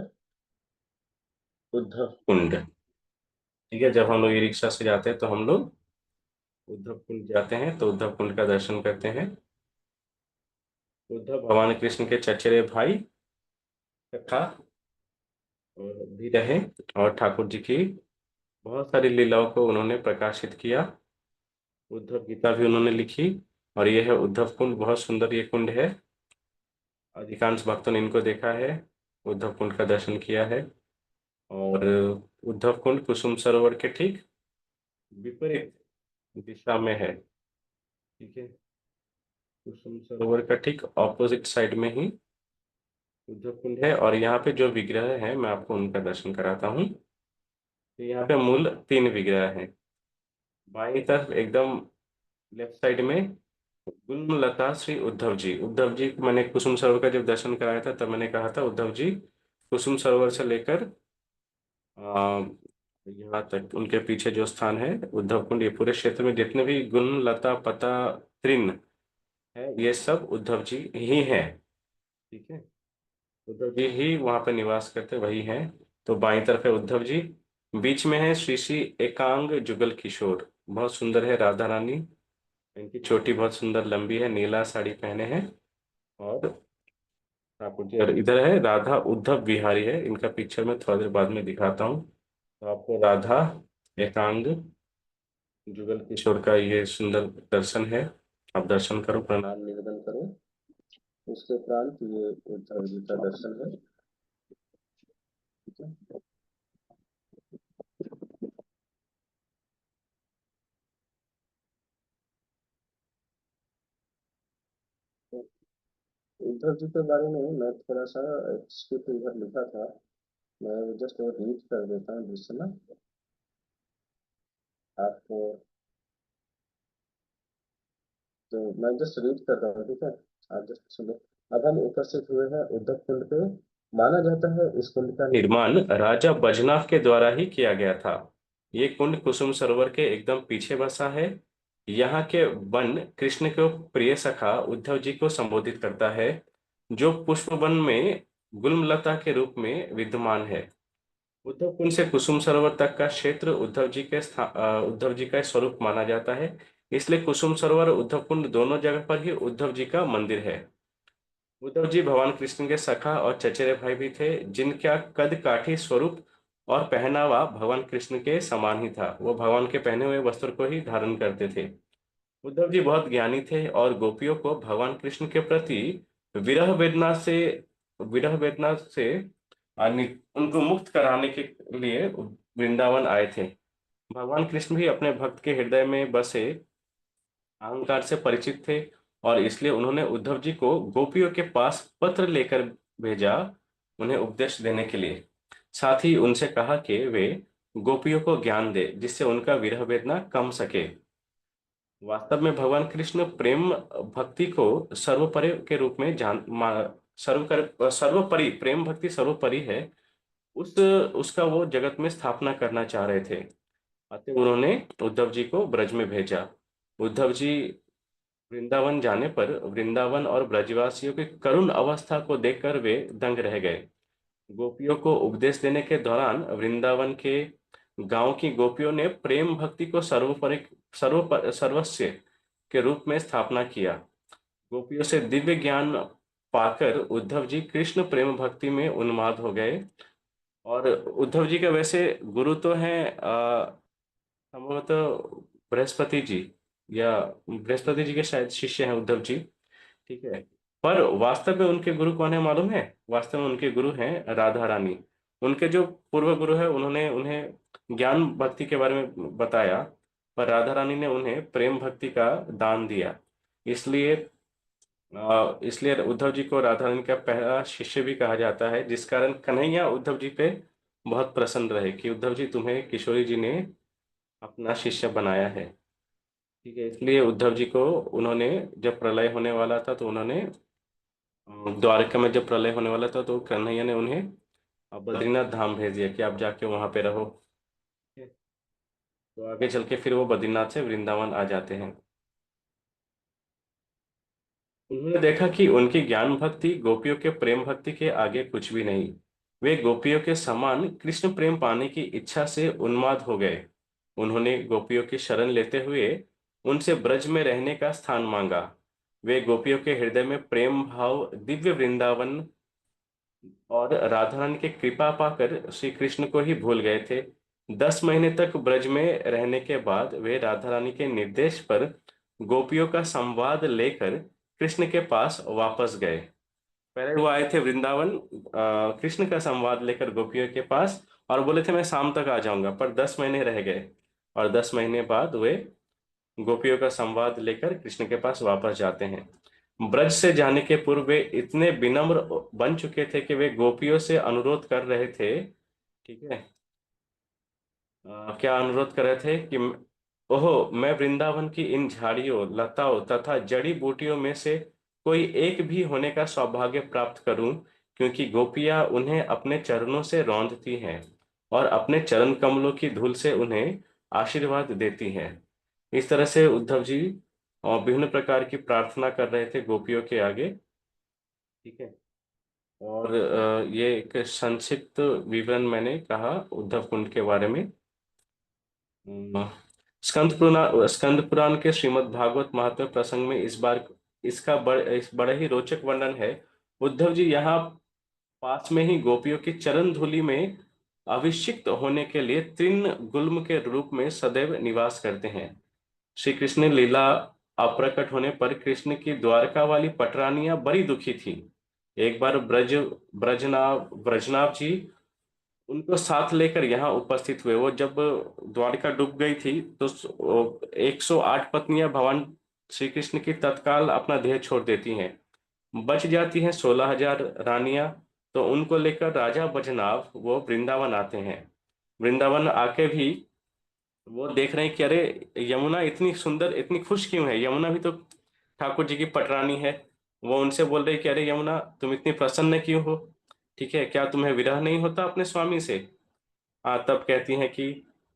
उद्धव कुंड। ठीक है, जब हम लोग ई रिक्शा से जाते हैं तो हम लोग उद्धव कुंड जाते हैं, तो उद्धव कुंड का दर्शन करते हैं। उद्धव भगवान कृष्ण के चचेरे भाई तथा और भी रहे, और ठाकुर जी की बहुत सारी लीलाओं को उन्होंने प्रकाशित किया। उद्धव गीता भी उन्होंने लिखी। और यह है उद्धव कुंड, बहुत सुंदर ये कुंड है। अधिकांश भक्तों ने इनको देखा है, उद्धव कुंड का दर्शन किया है। और उद्धव कुंड कुसुम सरोवर के ठीक विपरीत दिशा में है। ठीक है, कुसुम सरोवर का ठीक ऑपोजिट साइड में ही उद्धव कुंड है। और यहाँ पे जो विग्रह है मैं आपको उनका दर्शन कराता हूँ। तो यहाँ पे मूल 3 विग्रह हैं। बाईं तरफ एकदम लेफ्ट साइड में गुलमलता श्री उद्धव जी को मैंने कुसुम सरोवर का जब दर्शन कराया था तब मैंने कहा था उद्धव जी कुसुम सरोवर से लेकर आ, यहाँ तक उनके पीछे जो स्थान है उद्धव कुंड, ये पूरे क्षेत्र में जितने भी गुण लता पता तृण है, ये सब उद्धव जी ही हैं। ठीक है, उद्धव जी ही वहां पर निवास करते वही हैं। तो बाईं तरफ है उद्धव जी, बीच में है श्री श्री एकांग जुगल किशोर, बहुत सुंदर है राधा रानी। इनकी चोटी बहुत सुंदर लंबी है, नीला साड़ी पहने हैं। और ठाकुर जी, और इधर है राधा उद्धव बिहारी है, इनका पिक्चर में थोड़ा देर बाद में दिखाता हूँ। तो आपको राधा एकांग जुगल किशोर का ये सुंदर दर्शन है, आप दर्शन करो, प्रणाम निवेदन करो। उसके उपरांत ये उद्धव जी का दर्शन है। ठीक है, तो उद्धव जी के बारे में मैं थोड़ा सा स्क्रिप्ट इधर लिखा था, मैं जस्ट रीड कर देता हूँ जिससे ना आपको, तो मैं जस्ट रीड कर रहा हूँ। ठीक है, आप जस्ट सुनो। अब हम उपस्थित हुए हैं उद्धव कुंड पे, माना जाता है इस कुंड का निर्माण राजा बजनाभ के द्वारा ही किया गया था। ये कुंड कुसुम सरोवर के एकदम पीछे बसा है। यहाँ के वन कृष्ण को प्रिय सखा उद्धव जी को संबोधित करता है, जो पुष्प वन में गुलमलता के रूप में विद्यमान है। उद्धव कुंड से कुसुम सरोवर तक का क्षेत्र उद्धव जी का स्वरूप माना जाता है। इसलिए कुसुम सरोवर और उद्धव कुंड दोनों जगह पर ही उद्धव जी का मंदिर है। उद्धव जी भगवान कृष्ण के सखा और चचेरे भाई भी थे, जिनका कद काठी स्वरूप और पहनावा भगवान कृष्ण के समान ही था। वो भगवान के पहने हुए वस्त्र को ही धारण करते थे। उद्धव जी बहुत ज्ञानी थे और गोपियों को भगवान कृष्ण के प्रति विरह वेदना से विरह वेदना से उनको मुक्त कराने के लिए वृंदावन आए थे। भगवान कृष्ण भी अपने भक्त के हृदय में बसे अहंकार से परिचित थे, और इसलिए उन्होंने उद्धव जी को गोपियों के पास पत्र लेकर भेजा, उन्हें उपदेश देने के लिए। साथ ही उनसे कहा कि वे गोपियों को ज्ञान दे, जिससे उनका विरह वेदना कम सके। वास्तव में भगवान कृष्ण प्रेम भक्ति को सर्वोपरि के रूप में सर्वोपरि प्रेम भक्ति सर्वोपरि है, उस उसका वो जगत में स्थापना करना चाह रहे थे। अतः उन्होंने उद्धव जी को ब्रज में भेजा। उद्धव जी वृंदावन जाने पर वृंदावन और ब्रजवासियों की करुण अवस्था को देखकर वे दंग रह गए। गोपियों को उपदेश देने के दौरान वृंदावन के गांव की गोपियों ने प्रेम भक्ति को सर्वस्व के रूप में स्थापना किया। गोपियों से दिव्य ज्ञान पाकर उद्धव जी कृष्ण प्रेम भक्ति में उन्माद हो गए। और उद्धव जी के वैसे गुरु तो हैं संभवतः बृहस्पति जी, या बृहस्पति जी के शायद शिष्य हैं उद्धव जी। ठीक है। पर वास्तव में उनके गुरु कौन है मालूम है? वास्तव में उनके गुरु हैं राधा रानी। उनके जो पूर्व गुरु है उन्होंने उन्हें ज्ञान भक्ति के बारे में बताया, पर राधा रानी ने उन्हें प्रेम भक्ति का दान दिया। इसलिए इसलिए उद्धव जी को राधा रानी का पहला शिष्य भी कहा जाता है, जिस कारण कन्हैया उद्धव जी पे बहुत प्रसन्न रहे कि उद्धव जी तुम्हें किशोरी जी ने अपना शिष्य बनाया है। ठीक है। इसलिए उद्धव जी को उन्होंने, जब प्रलय होने वाला था तो उन्होंने द्वारका में जब प्रलय होने वाला था तो कन्हैया ने उन्हें बद्रीनाथ धाम भेज दिया कि आप जाके वहां पे रहो। ठीक है। तो आगे चल के फिर वो बद्रीनाथ से वृंदावन आ जाते हैं। उन्होंने देखा कि उनकी ज्ञान भक्ति गोपियों के प्रेम भक्ति के आगे कुछ भी नहीं। वे गोपियों के समान कृष्ण प्रेम पाने की इच्छा से उन्माद हो गए। उन्होंने गोपियों की शरण लेते हुए उनसे ब्रज में रहने का स्थान मांगा। वे गोपियों के हृदय में प्रेम भाव, दिव्य वृंदावन और राधा रानी की कृपा पाकर श्री कृष्ण को ही भूल गए थे। 10 महीने तक ब्रज में रहने के बाद वे राधा रानी के निर्देश पर गोपियों का संवाद लेकर कृष्ण के पास वापस गए। पहले वो आए थे वृंदावन कृष्ण का संवाद लेकर गोपियों के पास, और बोले थे मैं शाम तक आ जाऊंगा, पर 10 महीने रह गए। और 10 महीने बाद वे गोपियों का संवाद लेकर कृष्ण के पास वापस जाते हैं। ब्रज से जाने के पूर्व वे इतने विनम्र बन चुके थे कि वे गोपियों से अनुरोध कर रहे थे। ठीक है। क्या अनुरोध कर रहे थे कि ओहो, मैं वृंदावन की इन झाड़ियों, लताओं तथा जड़ी बूटियों में से कोई एक भी होने का सौभाग्य प्राप्त करूं, क्योंकि गोपियां उन्हें अपने चरणों से रौंदती हैं और अपने चरण कमलों की धूल से उन्हें आशीर्वाद देती हैं। इस तरह से उद्धव जी और विभिन्न प्रकार की प्रार्थना कर रहे थे गोपियों के आगे। ठीक है। और ये एक संक्षिप्त विवरण मैंने कहा उद्धव कुंड के बारे में। स्कंद पुराण के श्रीमद् भागवत महात्म्य प्रसंग में इस बड़े ही रोचक वर्णन है। उद्धव जी यहाँ पास में ही गोपियों की चरण धूलि में अभिषिक्त होने के लिए तृण गुल्म के रूप में सदैव निवास करते हैं। श्री कृष्ण लीला अप्रकट होने पर कृष्ण की द्वारका वाली पटरानियां बड़ी दुखी थी। एक बार ब्रजनाभ जी उनको साथ लेकर यहाँ उपस्थित हुए। वो जब द्वारका डूब गई थी तो 108 पत्नियां भगवान श्री कृष्ण की तत्काल अपना देह छोड़ देती हैं। बच जाती हैं 16,000 रानियां। तो उनको लेकर राजा बजनाभ वो वृंदावन आते हैं। वृंदावन आके भी वो देख रहे हैं कि अरे, यमुना इतनी सुंदर, इतनी खुश क्यों है? यमुना भी तो ठाकुर जी की पटरानी है। वो उनसे बोल रहे कि अरे यमुना, तुम इतनी प्रसन्न क्यों हो? ठीक है, क्या तुम्हें विरह नहीं होता अपने स्वामी से? तब कहती हैं कि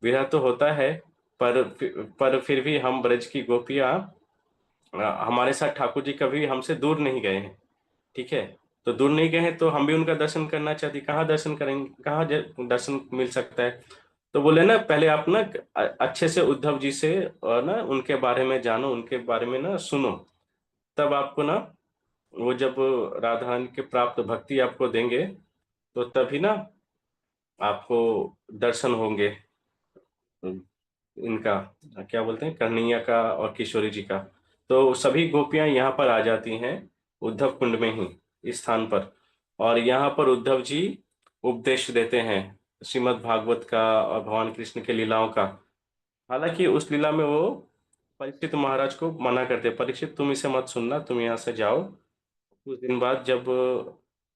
विरह तो होता है, पर फिर भी हम ब्रज की गोपियां, हमारे साथ ठाकुर जी कभी हमसे दूर नहीं गए हैं। ठीक है, तो दूर नहीं गए हैं तो हम भी उनका दर्शन करना चाहती, कहाँ दर्शन करेंगे, कहाँ दर्शन मिल सकता है? तो बोले ना, पहले आप ना अच्छे से उद्धव जी से और ना उनके बारे में जानो, उनके बारे में ना सुनो, तब आपको ना वो जब राधा रानी के प्राप्त भक्ति आपको देंगे, तो तभी ना आपको दर्शन होंगे इनका, क्या बोलते हैं, कन्हैया का और किशोरी जी का। तो सभी गोपियां यहाँ पर आ जाती हैं उद्धव कुंड में ही, इस स्थान पर। और यहाँ पर उद्धव जी उपदेश देते हैं श्रीमद् भागवत का और भगवान कृष्ण के लीलाओं का। हालांकि उस लीला में वो परीक्षित महाराज को मना करते, परीक्षित तुम इसे मत सुनना, तुम यहाँ से जाओ। कुछ दिन बाद जब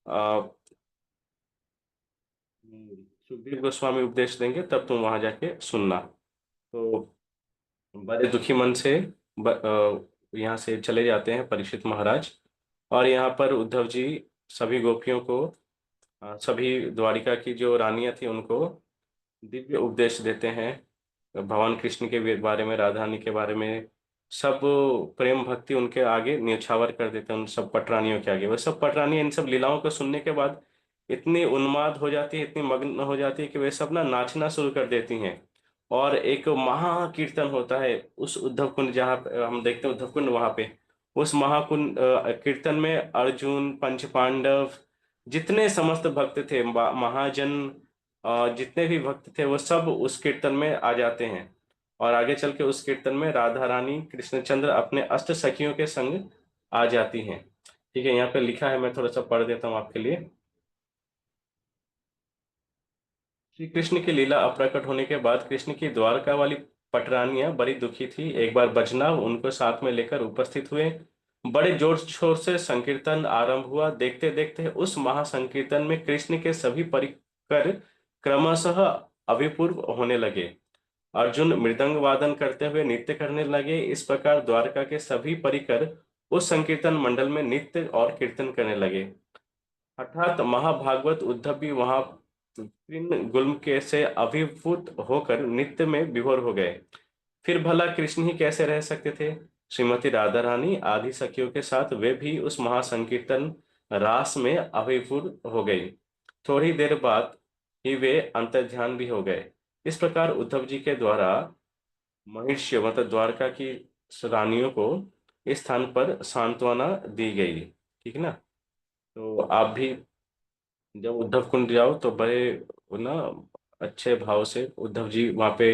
आ, सुखदेव गोस्वामी उपदेश देंगे, तब तुम वहां जाके सुनना। तो बड़े दुखी मन से यहाँ से चले जाते हैं परीक्षित महाराज। और यहाँ पर उद्धव जी सभी गोपियों को, सभी द्वारिका की जो रानियां थी उनको दिव्य उपदेश देते हैं भगवान कृष्ण के बारे में, राधा रानी के बारे में। सब प्रेम भक्ति उनके आगे न्यौछावर कर देते हैं, उन सब पटरानियों के आगे। वह सब पटरानियां इन सब लीलाओं को सुनने के बाद इतनी उन्माद हो जाती है, इतनी मग्न हो जाती है कि वे सब ना नाचना शुरू कर देती हैं। और एक महाकीर्तन होता है उस उद्धव कुंड, जहाँ पे हम देखते हैं उद्धव कुंड, वहां पे उस महाकुंड कीर्तन में अर्जुन, पंच पांडव, जितने समस्त भक्त थे, महाजन, जितने भी भक्त थे, वो सब उस कीर्तन में आ जाते हैं। और आगे चल के उस कीर्तन में राधा रानी कृष्णचंद्र अपने अष्ट सखियों के संग आ जाती हैं। ठीक है, यहाँ पे लिखा है, मैं थोड़ा सा पढ़ देता हूँ आपके लिए। श्री कृष्ण की लीला अप्रकट होने के बाद कृष्ण की द्वारका वाली पटरानियां बड़ी दुखी थी। एक बार बजनाभ उनको साथ में लेकर उपस्थित हुए। बड़े जोर शोर से संकीर्तन आरंभ हुआ। देखते देखते उस महासंकीर्तन में कृष्ण के सभी परिकर क्रमशः अभिपूर्व होने लगे। अर्जुन मृदंग वादन करते हुए नृत्य करने लगे। इस प्रकार द्वारका के सभी परिकर उस संकीर्तन मंडल में नृत्य और कीर्तन करने लगे। अर्थात महाभागवत उद्धव भी वहां तीन गुल्म के से अभिभूत होकर नित्य में विभोर हो गए। फिर भला कृष्ण ही कैसे रह सकते थे? श्रीमती राधा रानी आदि सखियों के साथ वे भी उस महासंकीर्तन रास में अभिभूत हो गई। थोड़ी देर बाद ही वे अंतर्ध्यान भी हो गए। इस प्रकार उद्धव जी के द्वारा महिष्य मतलब द्वारका की रानियों को इस स्थान पर सांत्वना दी गई। ठीक है ना? तो आप भी जब उद्धव कुंड जाओ तो बड़े वो ना अच्छे भाव से उद्धव जी वहाँ पे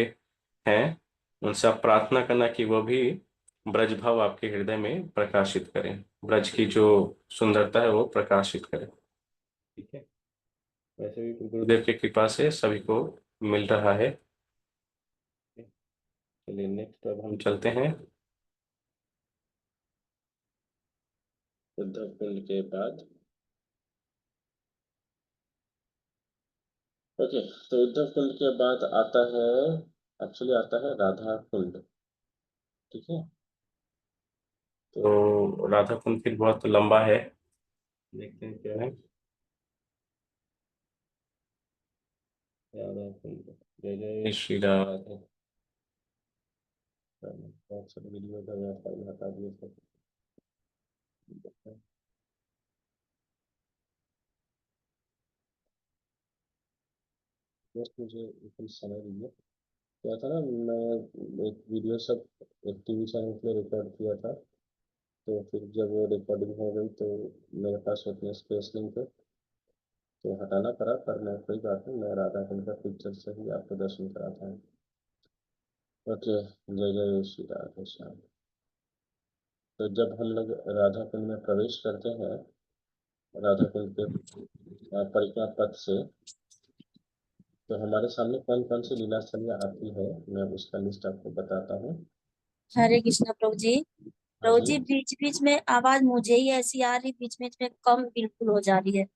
हैं, उनसे आप प्रार्थना करना कि वो भी ब्रज भाव आपके हृदय में प्रकाशित करें, ब्रज की जो सुंदरता है वो प्रकाशित करें। ठीक है, वैसे भी गुरुदेव की कृपा से सभी को मिल रहा है। चलिए नेक्स्ट अब हम चलते हैं उद्धव कुंड के बाद। ओके, तो उद्धव कुंड के बाद आता है, एक्चुअली आता है राधा कुंड। ठीक है, तो राधा कुंड फिर बहुत लंबा है, देखते हैं क्या है। राधा कुंड, जय जय श्री राधे। बहुत सारे वीडियो फाइल हटा दिए थे। बस मुझे एकदम समय दीजिए। क्या था ना, मैं एक वीडियो सब एक टीवी चैनल पे रिकॉर्ड किया था, तो फिर जब वो रिकॉर्डिंग हो गई तो मेरे पास उतने स्पेस नहीं थे, तो हटाना पड़ा। पर मैं कोई बात नहीं, मैं राधा कुंड का पिक्चर से ही आपको दर्शन कराता हूँ। ओके, जय जय श्री राधे श्याम। तो जब हम लोग राधा कुंड में प्रवेश करते हैं, राधा कुंड के परिक्रमा पथ से, तो हमारे सामने कौन कौन सी लीला स्थलियाँ आती है, मैं उसका लिस्ट आपको बताता हूँ। हरे कृष्णा प्रभु जी। हाँ प्रभु जी, जी बीच बीच में आवाज मुझे ही ऐसी आ रही, बीच बीच में कम बिल्कुल हो जा रही है।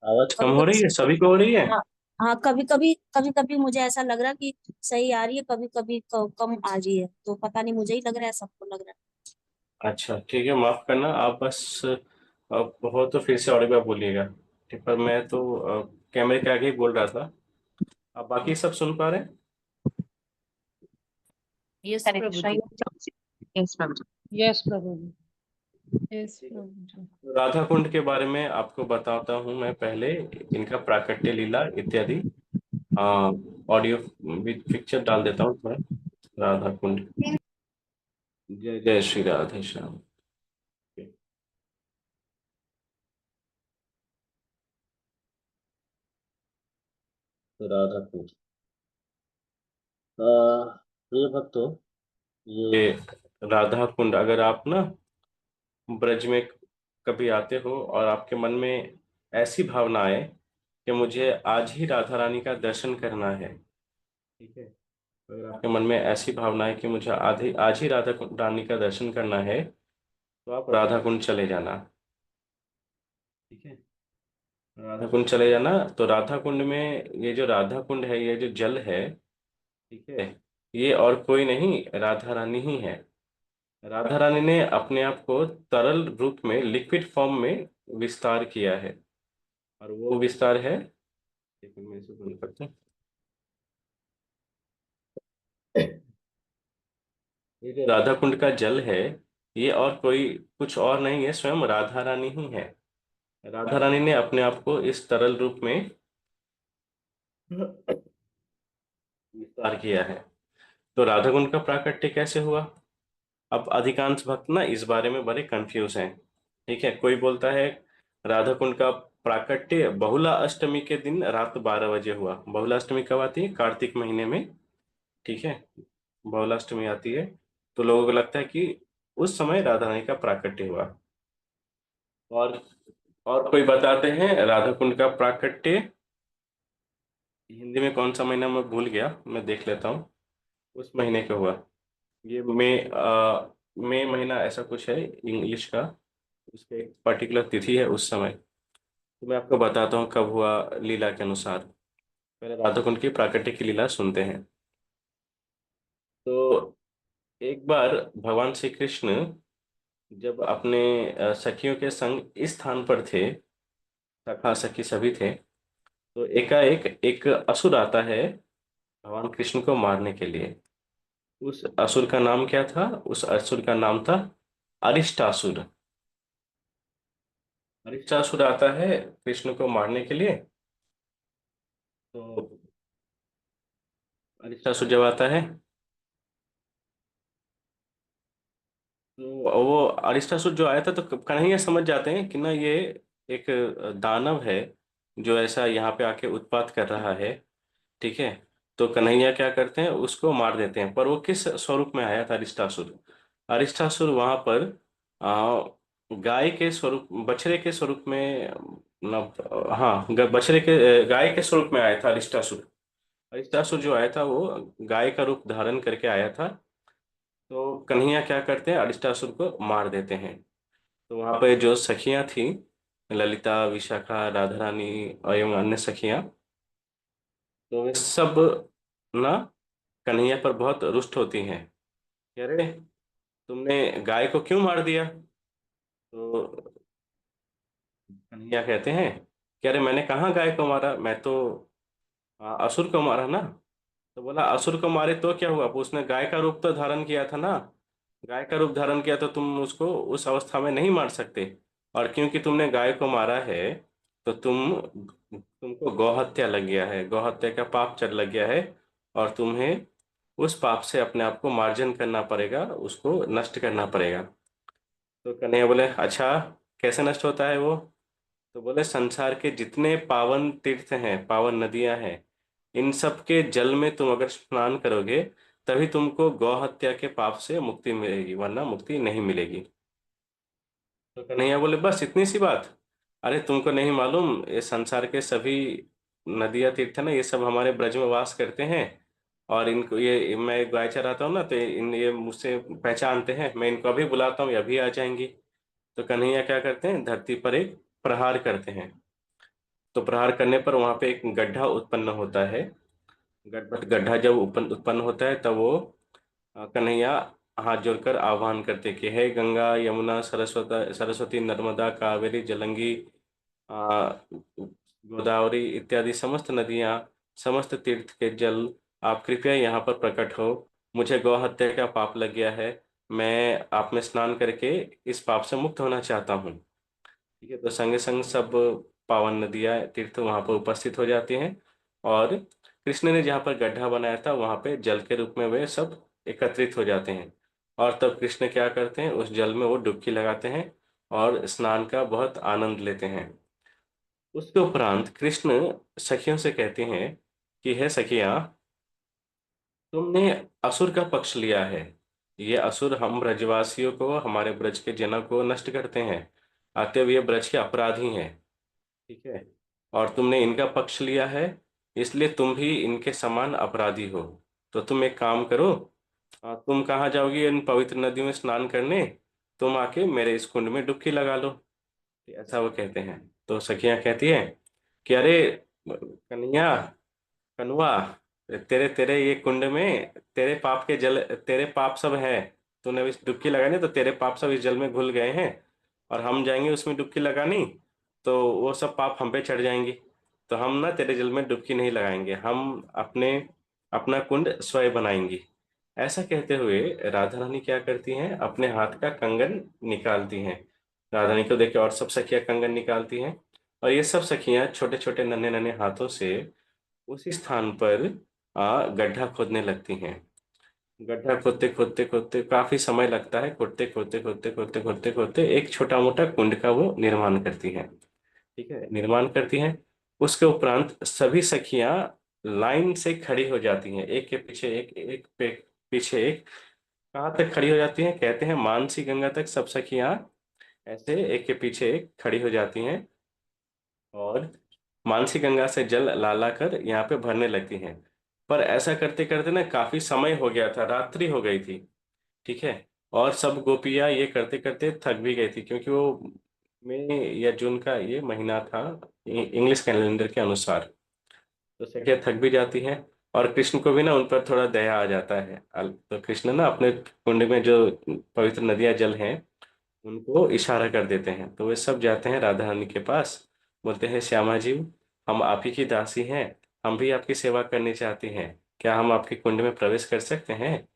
आवाज कम कभी हो कभी, रही है, सभी को हो रही है? हाँ हाँ, कभी कभी मुझे ऐसा लग रहा कि सही आ रही है, कभी कभी कम आ रही है, तो पता नहीं मुझे ही लग रहा है, सबको लग रहा अच्छा ठीक है, माफ करना आप, बस अब हो तो फिर से और एक बार बोलिएगा। पर मैं तो कैमरे के आगे ही बोल रहा था। आप बाकी सब सुन पा रहे हैं? यस हरे प्रभु कृष्णा। जी। यस प्रभु जी। यस प्रभु जी। यस प्रभु जी। राधा कुंड के बारे में आपको बताता हूँ मैं पहले, इनका प्राकट्य लीला इत्यादि। ऑडियो पिक्चर डाल देता हूँ थोड़ा। राधा कुंड। जय जय श्री राधे श्याम। तो राधा कुंड, प्रिय भक्तों, ये राधा कुंड, अगर आप ना ब्रज में कभी आते हो और आपके मन में ऐसी भावना आए कि मुझे आज ही राधा रानी का दर्शन करना है, ठीक है, अगर आपके मन में ऐसी भावना है कि मुझे आज ही रानी का दर्शन करना है, तो आप राधा कुंड चले जाना। ठीक है, राधा कुंड चले जाना। तो राधा कुंड में ये जो राधा कुंड है, ये जो जल है, ठीक है, ये और कोई नहीं, राधा रानी ही है। राधा रानी ने अपने आप को तरल रूप में, लिक्विड फॉर्म में विस्तार किया है। और वो विस्तार है, एक मिनट में इसे बंद करते हैं। ये जो राधा कुंड का जल है, ये और कोई, कुछ और नहीं है, स्वयं राधा रानी ही है। राधा रानी ने अपने आप को इस तरल रूप में विस्तार किया है। तो राधा कुंड का प्राकट्य कैसे हुआ? अब अधिकांश भक्त ना इस बारे में बड़े कंफ्यूज हैं। ठीक है, कोई बोलता है राधा कुंड का प्राकट्य बहुला अष्टमी के दिन रात 12 बजे हुआ। बहुला अष्टमी कब आती है? कार्तिक महीने में। ठीक है, बहुला अष्टमी आती है, तो लोगों को लगता है कि उस समय राधा रानी का प्राकट्य हुआ। और और कोई बताते हैं राधा कुंड का प्राकट्य हिंदी में कौन सा महीना मैं भूल गया, मैं देख लेता हूँ, उस महीने का हुआ। ये मई महीना ऐसा कुछ है इंग्लिश का, उसका एक पर्टिकुलर तिथि है उस समय। तो मैं आपको बताता हूँ कब हुआ लीला के अनुसार। पहले राधा कुंड की प्राकृतिक की लीला सुनते हैं। तो एक बार भगवान श्री कृष्ण जब अपने सखियों के संग इस स्थान पर थे, सखा सखी सभी थे, तो एकाएक एक असुर आता है भगवान कृष्ण को मारने के लिए। उस असुर का नाम क्या था? उस असुर का नाम था अरिष्टासुर। अरिष्टासुर आता है कृष्ण को मारने के लिए। तो अरिष्टासुर जब आता है, तो वो अरिष्टासुर जो आया था, तो कन्हैया समझ जाते हैं कि ना ये एक दानव है जो ऐसा यहाँ पे आके उत्पात कर रहा है। ठीक है, तो कन्हैया क्या करते हैं, उसको मार देते हैं। पर वो किस स्वरूप में आया था अरिष्टासुर? अरिष्टासुर वहां पर आ, गाय के स्वरूप, बछड़े के स्वरूप में, न, हाँ, बछड़े के, गाय के स्वरूप में आया था अरिष्टासुर। अरिष्टासुर जो आया था वो गाय का रूप धारण करके आया था। तो कन्हैया क्या करते हैं, अरिष्टासुर को मार देते हैं। तो वहां पे जो सखियां थी, ललिता, विशाखा, राधा रानी एवं अन्य सखियां, तो वे सब ना कन्हैया पर बहुत रुष्ट होती हैं। कह रहे, तुमने गाय को क्यों मार दिया? तो कन्हैया कहते हैं, कह रहे, मैंने कहाँ गाय को मारा, मैं तो असुर को मारा ना। तो बोला, असुर को मारे तो क्या हुआ, उसने गाय का रूप तो धारण किया था ना। गाय का रूप धारण किया तो तुम उसको उस अवस्था में नहीं मार सकते। और क्योंकि तुमने गाय को मारा है, तो तुमको गौ हत्या लग गया है, गौ हत्या का पाप चढ़ लग गया है। और तुम्हें उस पाप से अपने आप को मार्जन करना पड़ेगा, उसको नष्ट करना पड़ेगा। तो कन्हैया बोले, अच्छा, कैसे नष्ट होता है वो? तो बोले, संसार के जितने पावन तीर्थ हैं, पावन नदियां हैं, इन सब के जल में तुम अगर स्नान करोगे, तभी तुमको गौ हत्या के पाप से मुक्ति मिलेगी, वरना मुक्ति नहीं मिलेगी। तो कन्हैया बोले, बस इतनी सी बात? अरे तुमको नहीं मालूम, ये संसार के सभी नदियां तीर्थ है ना, ये सब हमारे ब्रज में वास करते हैं। और इनको, ये मैं गाय चराता हूँ ना, तो ये मुझसे पहचानते हैं, मैं इनको अभी बुलाता हूँ, ये अभी आ जाएंगी। तो कन्हैया क्या करते हैं, धरती पर एक प्रहार करते हैं। तो प्रहार करने पर वहां पे एक गड्ढा उत्पन्न होता है। गड्ढा जब उत्पन्न होता है, तब वो कन्हैया हाथ जोड़कर आह्वान करते कि हे गंगा, यमुना, सरस्वती, नर्मदा, कावेरी, जलंगी, गोदावरी इत्यादि समस्त नदियां, समस्त तीर्थ के जल, आप कृपया यहाँ पर प्रकट हो। मुझे गौ हत्या का पाप लग गया है, मैं आप में स्नान करके इस पाप से मुक्त होना चाहता हूँ। ठीक है, तो संगे संग सब पावन नदियां तीर्थ वहां पर उपस्थित हो जाती हैं, और कृष्ण ने जहाँ पर गड्ढा बनाया था वहां पे जल के रूप में वे सब एकत्रित हो जाते हैं। और तब कृष्ण क्या करते हैं, उस जल में वो डुबकी लगाते हैं और स्नान का बहुत आनंद लेते हैं। उसके उपरांत कृष्ण सखियों से कहते हैं कि हे सखियां, तुमने असुर का पक्ष लिया है। ये असुर हम ब्रजवासियों को, हमारे ब्रज के जनों को नष्ट करते हैं, अतएव ये ब्रज के अपराधी हैं। ठीक है, और तुमने इनका पक्ष लिया है, इसलिए तुम भी इनके समान अपराधी हो। तो तुम एक काम करो, तुम कहाँ जाओगी इन पवित्र नदियों में स्नान करने? तुम आके मेरे इस कुंड में डुबकी लगा लो। ऐसा वो कहते हैं। तो सखियां कहती है कि अरे कन्हैया, कनुआ, तेरे तेरे ये कुंड में तेरे पाप के जल, तेरे पाप सब है। तूने इस डुबकी लगाई ना, तो तेरे पाप सब इस जल में घुल गए हैं, और हम जाएंगे उसमें डुबकी लगानी, तो वो सब पाप हम पे चढ़ जाएंगी। तो हम ना तेरे जल में डुबकी नहीं लगाएंगे, हम अपने अपना कुंड स्वयं बनाएंगी। ऐसा कहते हुए राधा रानी क्या करती हैं, अपने हाथ का कंगन निकालती हैं। राधा रानी को देख के और सब सखियां कंगन निकालती हैं, और ये सब सखियां छोटे छोटे नन्हे नन्हे हाथों से उसी स्थान पर गड्ढा खोदने लगती हैं। गड्ढा खोदते खोदते खोदते काफी समय लगता है, खोदते खोदते खोदते खोदते खोदते खोदते एक छोटा मोटा कुंड का वो निर्माण करती हैं। ठीक है, निर्माण करती हैं। उसके उपरांत सभी सखियां लाइन से खड़ी हो जाती हैं, एक के पीछे एक, एक पे पीछे एक। कहाँ तक खड़ी हो जाती हैं? कहते हैं मानसी गंगा तक सब सखियां ऐसे एक के पीछे एक खड़ी हो जाती हैं, और मानसी गंगा से जल ला ला कर यहाँ पे भरने लगती हैं। पर ऐसा करते करते ना काफी समय हो गया था, रात्रि हो गई थी। ठीक है, और सब गोपियां ये करते करते थक भी गई थी, क्योंकि वो मई या जून का ये महीना था इंग्लिश कैलेंडर के अनुसार। तो सखियां थक भी जाती हैं, और कृष्ण को भी ना उन पर थोड़ा दया आ जाता है। तो कृष्ण ना अपने कुंड में जो पवित्र नदियां जल हैं उनको इशारा कर देते हैं, तो वे सब जाते हैं राधा रानी के पास। बोलते हैं श्यामा जी, हम आप ही की दासी हैं, हम भी आपकी सेवा करनी चाहती हैं, क्या हम आपके कुंड में प्रवेश कर सकते हैं?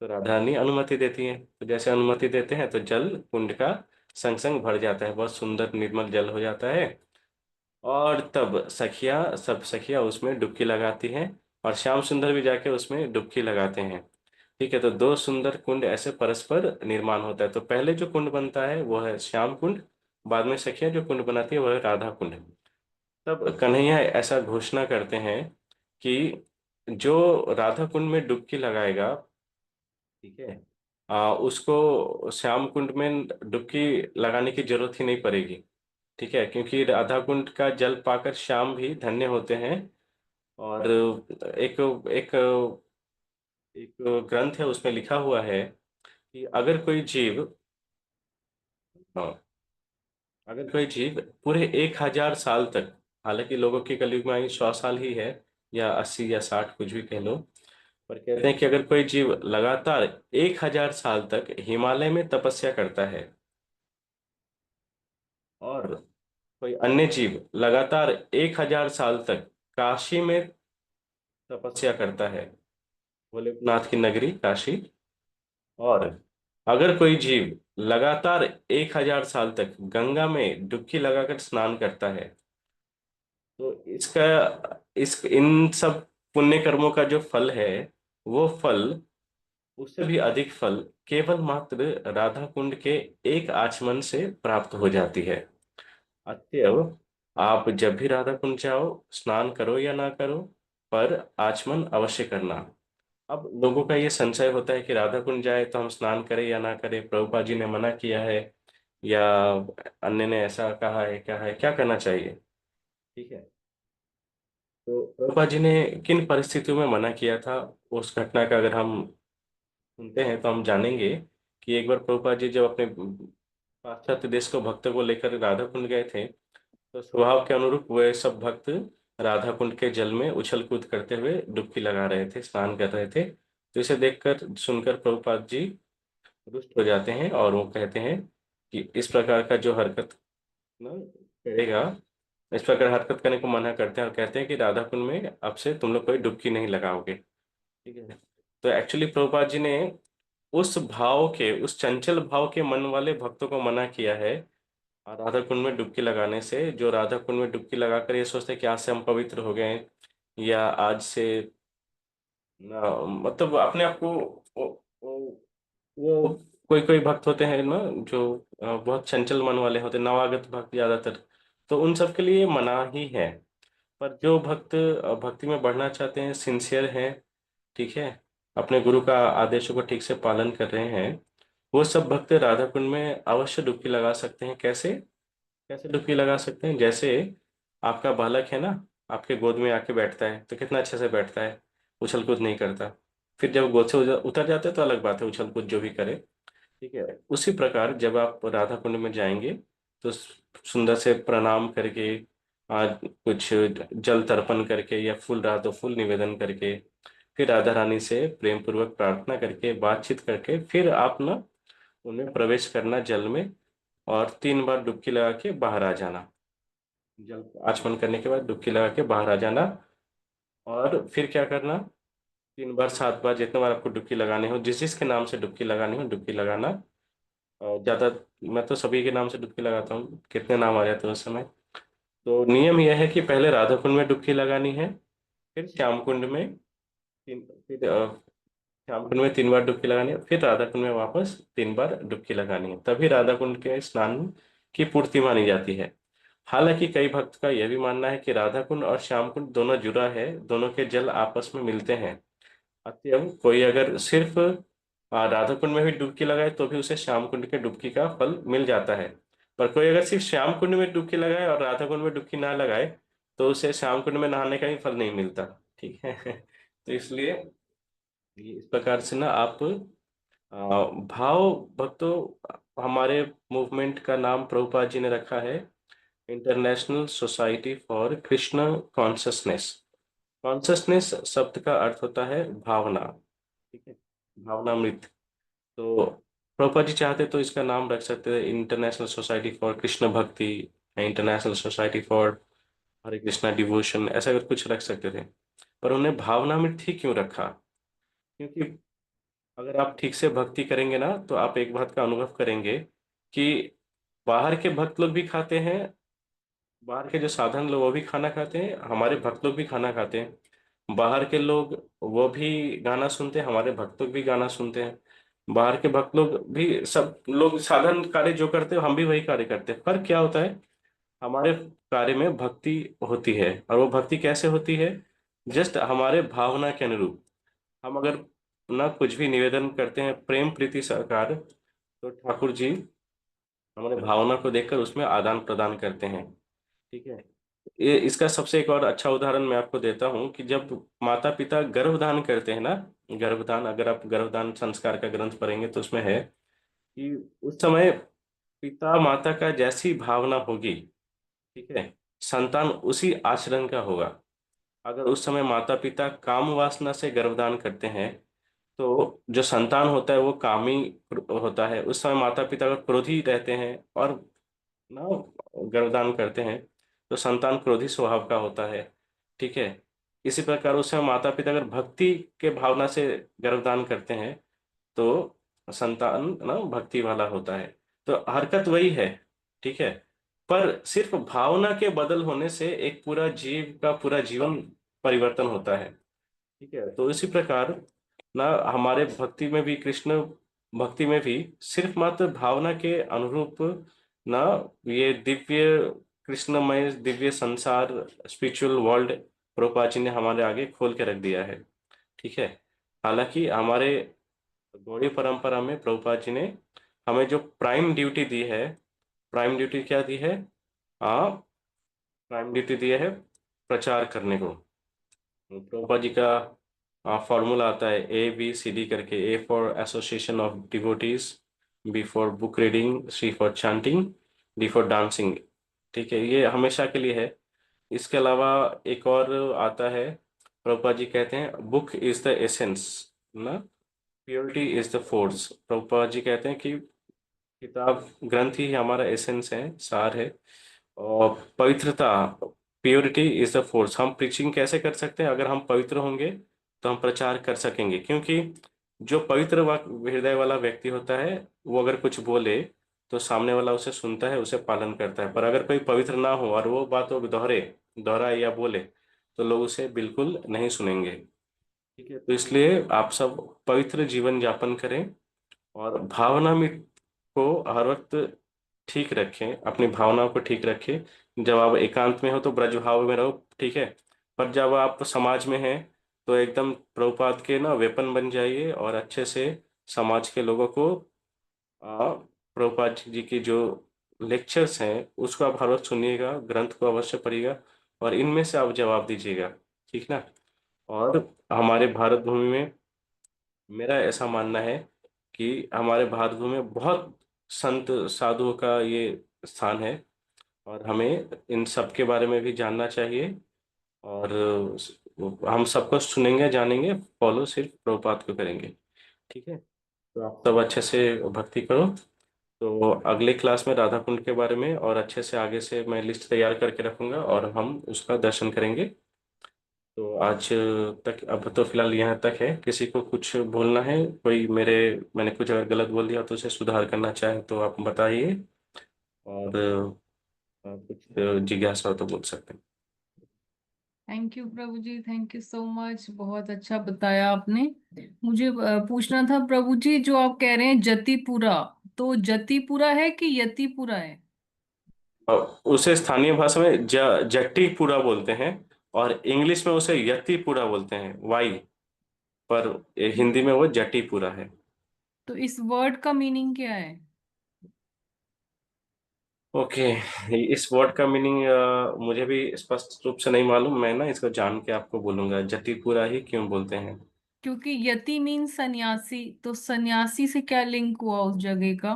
तो राधा रानी अनुमति देती हैं। तो जैसे अनुमति देते हैं तो जल कुंड का संग संग भर जाता है, बहुत सुंदर निर्मल जल हो जाता है। और तब सखिया, सब सखिया उसमें डुबकी लगाती हैं, और श्याम सुंदर भी जाके उसमें डुबकी लगाते हैं। ठीक है, तो दो सुंदर कुंड ऐसे परस्पर निर्माण होता है। तो पहले जो कुंड बनता है वो है श्याम कुंड, बाद में सखिया जो कुंड बनाती है वो है राधा कुंड। तब कन्हैया ऐसा घोषणा करते हैं कि जो राधा कुंड में डुबकी लगाएगा, ठीक है, उसको श्याम कुंड में डुबकी लगाने की जरूरत ही नहीं पड़ेगी। ठीक है, क्योंकि राधा कुंड का जल पाकर श्याम भी धन्य होते हैं। और एक एक एक ग्रंथ है उसमें लिखा हुआ है कि अगर कोई जीव, हाँ, अगर कोई जीव पूरे 1,000 साल तक, हालांकि लोगों की कलयुग में आयु 100 साल ही है, या 80 या 60 कुछ भी कह लो, पर कहते हैं कि अगर कोई जीव लगातार 1,000 साल तक हिमालय में तपस्या करता है, और कोई अन्य जीव लगातार 1,000 साल तक काशी में तपस्या करता है, भोलेनाथ की नगरी काशी, और अगर कोई जीव लगातार 1,000 साल तक गंगा में डुबकी लगाकर स्नान करता है, तो इसका, इस इन सब पुण्य कर्मों का जो फल है, वो फल, उससे भी अधिक फल केवल मात्र राधा कुंड के एक आचमन से प्राप्त हो जाती है। अतएव आप जब भी राधा कुंड जाओ, स्नान करो या ना करो, पर आचमन अवश्य करना। अब लोगों का ये संशय होता है कि राधा कुंड जाए तो हम स्नान करें या ना करें, प्रभुपाद जी ने मना किया है, या अन्य ने ऐसा कहा है, क्या है, क्या करना चाहिए? ठीक है, तो प्रभुपाद जी ने किन परिस्थितियों में मना किया था, उस घटना का अगर हम सुनते हैं तो हम जानेंगे कि एक बार प्रभुपाद जी जब अपने पाश्चात्य देश को भक्तों को लेकर राधा कुंड गए थे, तो स्वभाव के अनुरूप वे सब भक्त राधा कुंड के जल में उछल कूद करते हुए डुबकी लगा रहे थे, स्नान कर रहे थे। तो इसे देखकर सुनकर प्रभुपाद जी रुष्ट हो जाते हैं, और वो कहते हैं कि इस प्रकार का जो हरकत न करेगा, इस प्रकार हरकत करने को मना करते हैं और कहते हैं कि राधा कुंड में अब से तुम लोग कोई डुबकी नहीं लगाओगे। ठीक है। तो एक्चुअली प्रभुपाद जी ने उस भाव के, उस चंचल भाव के मन वाले भक्तों को मना किया है और राधा कुंड में डुबकी लगाने से, जो राधा कुंड में डुबकी लगाकर ये सोचते हैं कि आज से हम पवित्र हो गए हैं, या आज से मतलब अपने आप को वो कोई कोई भक्त होते हैं ना जो बहुत चंचल मन वाले होते हैं, नवागत भक्त ज्यादातर, तो उन सब के लिए मना ही है। पर जो भक्त भक्ति में बढ़ना चाहते हैं, सिंसियर हैं, ठीक है, अपने गुरु का आदेशों को ठीक से पालन कर रहे हैं, वो सब भक्त राधा कुंड में अवश्य डुबकी लगा सकते हैं। कैसे कैसे डुबकी लगा सकते हैं? जैसे आपका बालक है ना, आपके गोद में आके बैठता है तो कितना अच्छे से बैठता है, उछल कूद नहीं करता। फिर जब गोद से उतर जाते हैं तो अलग बात है, उछल कूद जो भी करे। ठीक है। उसी प्रकार जब आप राधा कुंड में जाएंगे तो सुंदर से प्रणाम करके, आज कुछ जल तर्पण करके या फूल रहा तो फूल निवेदन करके, फिर राधा रानी से प्रेम पूर्वक प्रार्थना करके, बातचीत करके, फिर आप ना उनमें प्रवेश करना जल में, और 3 बार डुबकी लगा के बाहर आ जाना। जल आचमन करने के बाद डुबकी लगा के बाहर आ जाना। और फिर क्या करना, 3 बार 7 बार जितने बार आपको डुबकी लगानी हो, जिस जिसके नाम से डुबकी लगानी हो डुबकी लगाना। और ज्यादा, मैं तो सभी के नाम से डुबकी लगाता हूँ, कितने नाम आ जाते हैं उस समय। तो नियम यह है कि पहले राधा कुंड में डुबकी लगानी है, फिर श्याम कुंड में फिर श्याम कुंड में 3 बार डुबकी लगानी है, फिर राधा कुंड में वापस 3 बार डुबकी लगानी है, तभी राधा कुंड के स्नान की पूर्ति मानी जाती है। हालांकि कई भक्त का यह भी मानना है कि राधा कुंड और श्याम कुंड दोनों जुड़ा है, दोनों के जल आपस में मिलते हैं। अतएव कोई अगर सिर्फ राधा कुंड में भी डुबकी लगाए तो भी उसे श्याम कुंड के डुबकी का फल मिल जाता है। पर कोई अगर सिर्फ श्याम कुंड में डुबकी लगाए और राधा कुंड में डुबकी ना लगाए तो उसे श्याम कुंड में नहाने का भी फल नहीं मिलता। ठीक है। तो इसलिए इस प्रकार से ना आप भाव भक्तों, हमारे मूवमेंट का नाम प्रभुपाद जी ने रखा है international society for Krishna consciousness. Consciousness शब्द का अर्थ होता है भावना। ठीक है, भावनामृत। तो प्रभुपाद जी चाहते तो इसका नाम रख सकते थे इंटरनेशनल सोसाइटी फॉर कृष्ण भक्ति, international society for Hare Krishna devotion, ऐसा अगर कुछ रख सकते थे। पर उन्हें भावनामृत ही क्यों रखा? क्योंकि अगर आप ठीक से भक्ति करेंगे ना तो आप एक बात का अनुभव करेंगे कि बाहर के भक्त लोग भी खाते हैं, बाहर के जो साधारण लोग वो भी खाना खाते हैं, हमारे भक्त लोग भी खाना खाते हैं। बाहर के लोग वो भी गाना सुनते हैं, हमारे भक्त लोग भी गाना सुनते हैं। बाहर के भक्त लोग भी, सब लोग साधारण कार्य जो करते हैं हम भी वही कार्य करते हैं। पर क्या होता है, हमारे कार्य में भक्ति होती है, और वो भक्ति कैसे होती है? जस्ट हमारे भावना के अनुरूप। हम अगर ना कुछ भी निवेदन करते हैं प्रेम प्रीति सरकार, तो ठाकुर जी हमारे भावना को देखकर उसमें आदान प्रदान करते हैं। ठीक है। ये इसका सबसे एक और अच्छा उदाहरण मैं आपको देता हूँ कि जब माता पिता गर्भधान करते हैं ना, गर्भधान, अगर आप गर्भधान संस्कार का ग्रंथ पढ़ेंगे तो उसमें है कि उस समय पिता माता का जैसी भावना होगी, ठीक है, संतान उसी आचरण का होगा। अगर उस समय माता पिता काम वासना से गर्भधान करते हैं तो जो संतान होता है वो कामी होता है। उस समय माता पिता अगर क्रोधी रहते हैं और ना गर्भधान करते हैं तो संतान क्रोधी स्वभाव का होता है। ठीक है। इसी प्रकार उस समय माता पिता अगर भक्ति के भावना से गर्भधान करते हैं तो संतान ना भक्ति वाला होता है। तो हरकत वही है। ठीक है। पर सिर्फ भावना के बदल होने से एक पूरा जीव का पूरा जीवन परिवर्तन होता है। ठीक है। तो इसी प्रकार ना हमारे भक्ति में भी, कृष्ण भक्ति में भी सिर्फ मात्र भावना के अनुरूप ना ये दिव्य कृष्णमय दिव्य संसार, स्पिरिचुअल वर्ल्ड प्रभुपाद जी ने हमारे आगे खोल के रख दिया है। ठीक है। हालांकि हमारे गौड़ी परंपरा में प्रभुपाद जी ने हमें जो प्राइम ड्यूटी दी है, प्राइम ड्यूटी क्या दी है? हाँ, प्राइम ड्यूटी दी है प्रचार करने को। प्रभुपाद जी का फॉर्मूला आता है ABCD करके। A for association of devotees, B for book reading, C for chanting, D for dancing. ठीक है, ये हमेशा के लिए है। इसके अलावा एक और आता है, प्रभुपाद जी कहते हैं बुक इज द एसेंस, ना purity is the force. Prabhupada ji कहते हैं कि किताब ग्रंथ ही हमारा एसेंस है, सार है, और पवित्रता, प्योरिटी इज द फोर्स। हम प्रीचिंग कैसे कर सकते हैं? अगर हम पवित्र होंगे तो हम प्रचार कर सकेंगे, क्योंकि जो पवित्र हृदय वाला व्यक्ति होता है, वो अगर कुछ बोले तो सामने वाला उसे सुनता है, उसे पालन करता है। पर अगर कोई पवित्र ना हो और वो बात वो दोहराए या बोले, तो लोग उसे बिल्कुल नहीं सुनेंगे। ठीक है, तो इसलिए आप सब पवित्र जीवन यापन करें और भावना में को हर वक्त ठीक रखें, अपनी भावनाओं को ठीक रखें। जब आप एकांत में हो तो ब्रज भाव में रहो, ठीक है। पर जब आप समाज में हैं तो एकदम प्रभुपाद के ना वेपन बन जाइए और अच्छे से समाज के लोगों को प्रभुपाद जी की जो लेक्चर्स हैं उसको आप हर वक्त सुनिएगा, ग्रंथ को अवश्य पढ़िएगा और इनमें से आप जवाब दीजिएगा, ठीक ना। और हमारे भारत भूमि में मेरा ऐसा मानना है कि हमारे भारत भूमि में बहुत संत साधुओं का ये स्थान है और हमें इन सब के बारे में भी जानना चाहिए। और हम सबको सुनेंगे, जानेंगे, फॉलो सिर्फ प्रभुपाद को करेंगे, ठीक है। तो आप सब अच्छे से भक्ति करो। तो अगले क्लास में राधा कुंड के बारे में और अच्छे से आगे से मैं लिस्ट तैयार करके रखूंगा और हम उसका दर्शन करेंगे। तो आज तक अब तो फिलहाल यहाँ तक है। किसी को कुछ बोलना है, कोई मैंने कुछ अगर गलत बोल दिया तो उसे सुधार करना चाहे तो आप बताइए। और कुछ जिज्ञासा हो तो बोल सकते हैं। Thank you Prabhu ji, thank you so much, बहुत अच्छा बताया आपने। मुझे पूछना था प्रभु जी, जो आप कह रहे हैं जतिपुरा, तो जतिपुरा है कि यतिपुरा है? और उसे स्थानीय भाषा में जट्टीपुरा बोलते हैं और इंग्लिश में उसे यतिपुरा बोलते हैं, वाई। पर हिंदी में वो जट्टीपुरा है। तो इस वर्ड का मीनिंग क्या है? ओके, इस वर्ड का मीनिंग मुझे भी स्पष्ट रूप से नहीं मालूम। मैं ना इसको जान के आपको बोलूंगा जट्टीपुरा ही क्यों बोलते हैं। क्योंकि यति मीन सन्यासी, तो सन्यासी से क्या लिंक हुआ उस जगह का?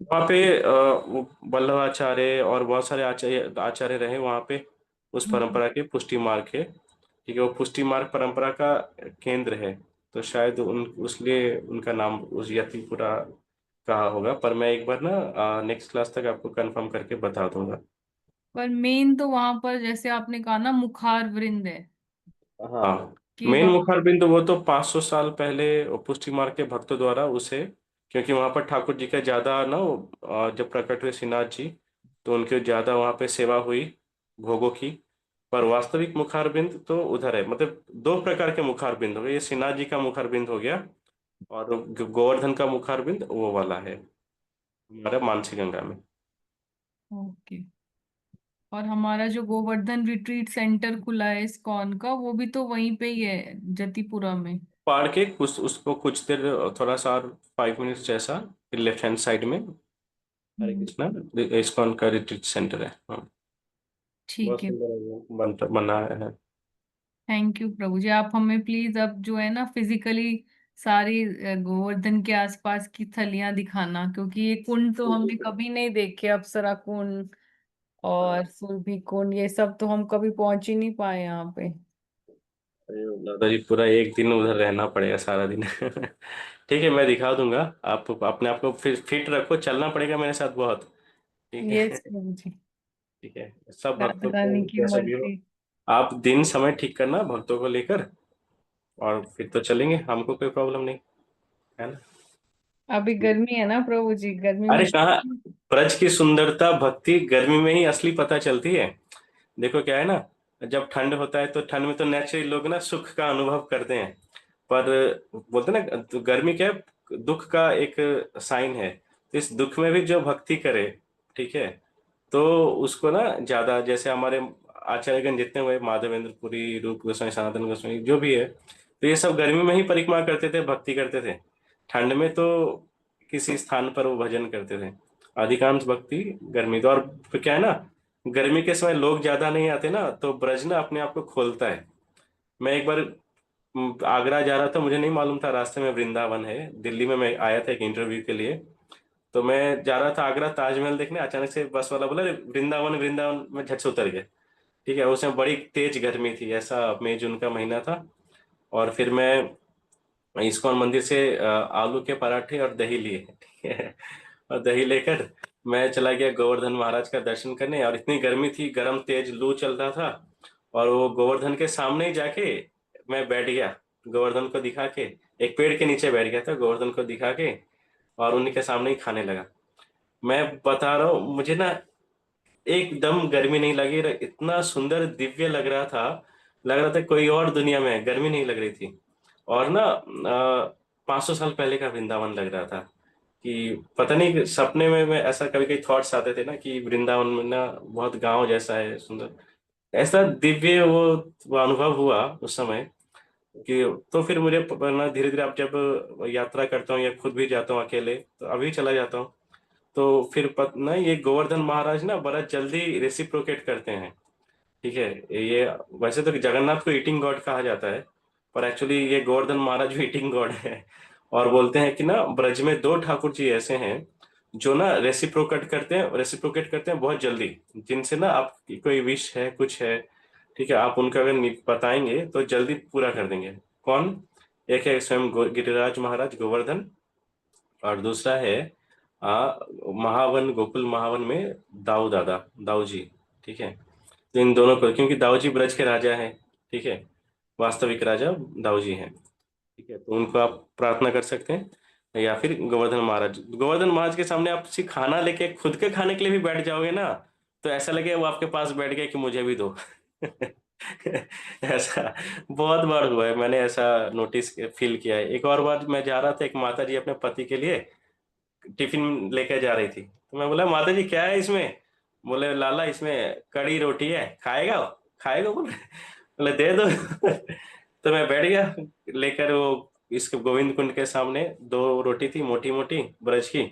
वहाँ पे वो वल्लभाचार्य और बहुत सारे आचार्य आचार्य रहे वहाँ पे। उस हम्म। परंपरा के पुष्टि मार्ग के, ठीक है, वो पुष्टि मार्ग परंपरा का केंद्र है। तो शायद उसलिए उनका नाम उस यतिपुरा कहा होगा। पर मैं एक बार ना नेक्स्ट क्लास तक आपको कंफर्म करके बता दूंगा। पर मेन तो वहां पर जैसे आपने कहा ना, मुखार वृंद है हाँ, कि मेन वहां। मुखार बिंदु वो तो 500 साल पहले पुष्टि मार्ग के भक्तों द्वारा उसे, क्योंकि वहां पर ठाकुर जी का ज्यादा ना जब प्रकट हुए श्रीनाथ जी, तो उनकी ज्यादा वहां पे सेवा हुई भोगों की। पर वास्तविक मुखार बिंद तो उधर है। मतलब दो प्रकार के मुखार बिंद हो गए, ये श्रीनाथ जी का मुखार बिंद हो गया और गोवर्धन का मुखार बिंद वो वाला है हमारे मानसी गंगा में। ओके। और हमारा जो गोवर्धन रिट्रीट सेंटर खुला है इस्कॉन का, वो भी तो वहीं पे ही है, जतिपुरा में। पहाड़ के कुछ उसको कुछ देर थोड़ा सा और 5 मिनट्स जैसा फिर लेफ्ट हैंड साइड में हरे हम्म। कृष्णा इस्कॉन का रिट्रीट सेंटर है। हाँ, बहुत ठीक है। सुंदर है वो बना है। थैंक यू प्रभु जी, आप हमें प्लीज अब जो है ना फिजिकली सारी गोवर्धन के आसपास की थलियां दिखाना, क्योंकि ये कुंड तो हमने कभी नहीं देखे, अप्सरा कुंड और सुरभि कुंड, ये सब तो हम कभी पहुंच ही नहीं पाए यहाँ पे। अरे दादाजी, पूरा एक दिन उधर रहना पड़ेगा सारा दिन। ठीक है, मैं दिखा दूंगा। आप अपने आप को फिर फिट रखो, चलना पड़ेगा मेरे साथ बहुत, ठीक यस है। प्रभु जी। ठीक है, सब राधा भक्तों को रानी की जैसा भी हो, मर्जी। आप दिन समय ठीक करना भक्तों को लेकर, और फिर तो चलेंगे, हमको कोई प्रॉब्लम नहीं है ना। अभी गर्मी है ना प्रभु जी, गर्मी में अरे कहाँ, ब्रज की सुंदरता भक्ति गर्मी में ही असली पता चलती है। देखो क्या है ना, जब ठंड होता है तो ठंड में तो नेचुरली लोग ना सुख का अनुभव करते हैं। पर बोलते हैं ना, तो गर्मी क्या है, दुख का एक साइन है। तो इस दुख में भी जो भक्ति करे, ठीक है, तो उसको ना ज्यादा, जैसे हमारे आचार्यगण जितने हुए, माधवेंद्र पुरी, रूप गोस्वामी, सनातन गोस्वामी, जो भी है, तो ये सब गर्मी में ही परिक्रमा करते थे, भक्ति करते थे। ठंड में तो किसी स्थान पर वो भजन करते थे। अधिकांश भक्ति गर्मी तो। और फिर क्या है ना, गर्मी के समय लोग ज्यादा नहीं आते ना, तो ब्रज ना अपने आप को खोलता है। मैं एक बार आगरा जा रहा था, मुझे नहीं मालूम था रास्ते में वृंदावन है। दिल्ली में मैं आया था एक इंटरव्यू के लिए। तो मैं जा रहा था आगरा ताजमहल देखने, अचानक से बस वाला बोला, "अरे, वृंदावन वृंदावन", में झट से उतर गए। ठीक है, उसमें बड़ी तेज गर्मी थी, ऐसा मई जून का महीना था। और फिर मैं इस्कॉन मंदिर से आलू के पराठे और दही लिए, ठीक है, और दही लेकर मैं चला गया गोवर्धन महाराज का दर्शन करने, और इतनी गर्मी थी, गर्म तेज लू चल रहा था, और वो गोवर्धन के सामने ही जाके मैं बैठ गया, गोवर्धन को दिखा के। एक पेड़ के नीचे बैठ गया था, गोवर्धन को दिखा के, और उन्हीं के सामने ही खाने लगा। मैं बता रहा हूँ, मुझे ना एकदम गर्मी नहीं लगी, इतना सुंदर दिव्य लग रहा था कोई और दुनिया में है, गर्मी नहीं लग रही थी। और ना 500 साल पहले का वृंदावन लग रहा था, कि पता नहीं सपने में मैं ऐसा कभी कभी थॉट्स आते थे ना कि वृंदावन में ना बहुत गांव जैसा है सुंदर, ऐसा दिव्य वो अनुभव हुआ उस समय कि। तो फिर मुझे ना धीरे धीरे अब जब यात्रा करता हूँ या खुद भी जाता हूँ अकेले, तो अभी चला जाता हूँ, तो फिर ना ये गोवर्धन महाराज ना बड़ा जल्दी रेसिप्रोकेट करते हैं। ठीक है, ये वैसे तो जगन्नाथ को ईटिंग गॉड कहा जाता है, पर एक्चुअली ये गोवर्धन महाराज भी ईटिंग गॉड है। और बोलते हैं कि ना ब्रज में दो ठाकुर जी ऐसे हैं जो ना रेसिप्रोकेट करते हैं बहुत जल्दी, जिनसे ना आपकी कोई विश है कुछ है, ठीक है, आप उनका अगर बताएंगे तो जल्दी पूरा कर देंगे। कौन? एक है स्वयं गिरिराज महाराज गोवर्धन, और दूसरा है महावन, गोकुल महावन में दाऊ जी। ठीक है, तो इन दोनों को, क्योंकि दाऊ जी ब्रज के राजा हैं, ठीक है, वास्तविक राजा दाऊ जी हैं। ठीक है, तो उनको आप प्रार्थना कर सकते हैं, या फिर गोवर्धन महाराज के सामने आप किसी खाना लेके खुद के खाने के लिए भी बैठ जाओगे ना, तो ऐसा लगे वो आपके पास बैठ गए कि मुझे भी दो। ऐसा बहुत बार हुआ है, मैंने ऐसा नोटिस फील किया है। एक और बार मैं जा रहा था, एक माता जी अपने पति के लिए टिफिन लेकर जा रही थी, तो मैं बोला माता जी क्या है इसमें? बोले लाला इसमें कड़ी रोटी है, खाएगा? खाएगा बोले दे दो। तो मैं बैठ गया लेकर, वो इस गोविंद कुंड के सामने दो रोटी थी मोटी मोटी ब्रज की,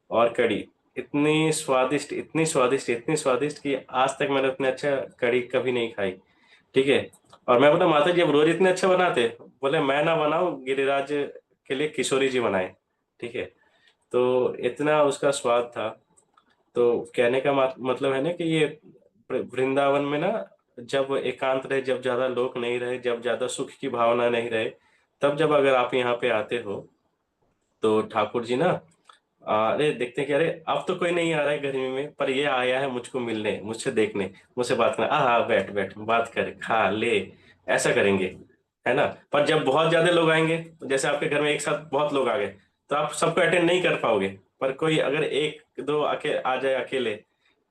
और कड़ी, इतनी स्वादिष्ट इतनी स्वादिष्ट इतनी स्वादिष्ट कि आज तक मैंने उतने अच्छा कड़ी कभी नहीं खाई। ठीक है, और मैं बोला माता जी अब रोज इतने अच्छा बनाते? बोले मैं ना बनाऊं, गिरिराज के लिए किशोरी जी बनाए। ठीक है, तो इतना उसका स्वाद था। तो कहने का मतलब है ना कि ये वृंदावन में ना, जब एकांत रहे, जब ज्यादा लोग नहीं रहे, जब ज्यादा सुख की भावना नहीं रहे, तब जब अगर आप यहाँ पे आते हो, तो ठाकुर जी ना, अरे देखते हैं कि अरे अब तो कोई नहीं आ रहा है गर्मी में, पर ये आया है मुझको मिलने, मुझसे देखने, मुझसे बात करना, हाँ बैठ बैठ बात कर, खा ले, ऐसा करेंगे, है ना। पर जब बहुत ज्यादा लोग आएंगे, जैसे आपके घर में एक साथ बहुत लोग आ गए, तो आप सबको अटेंड नहीं कर पाओगे। पर कोई अगर एक दो आ जाए अकेले,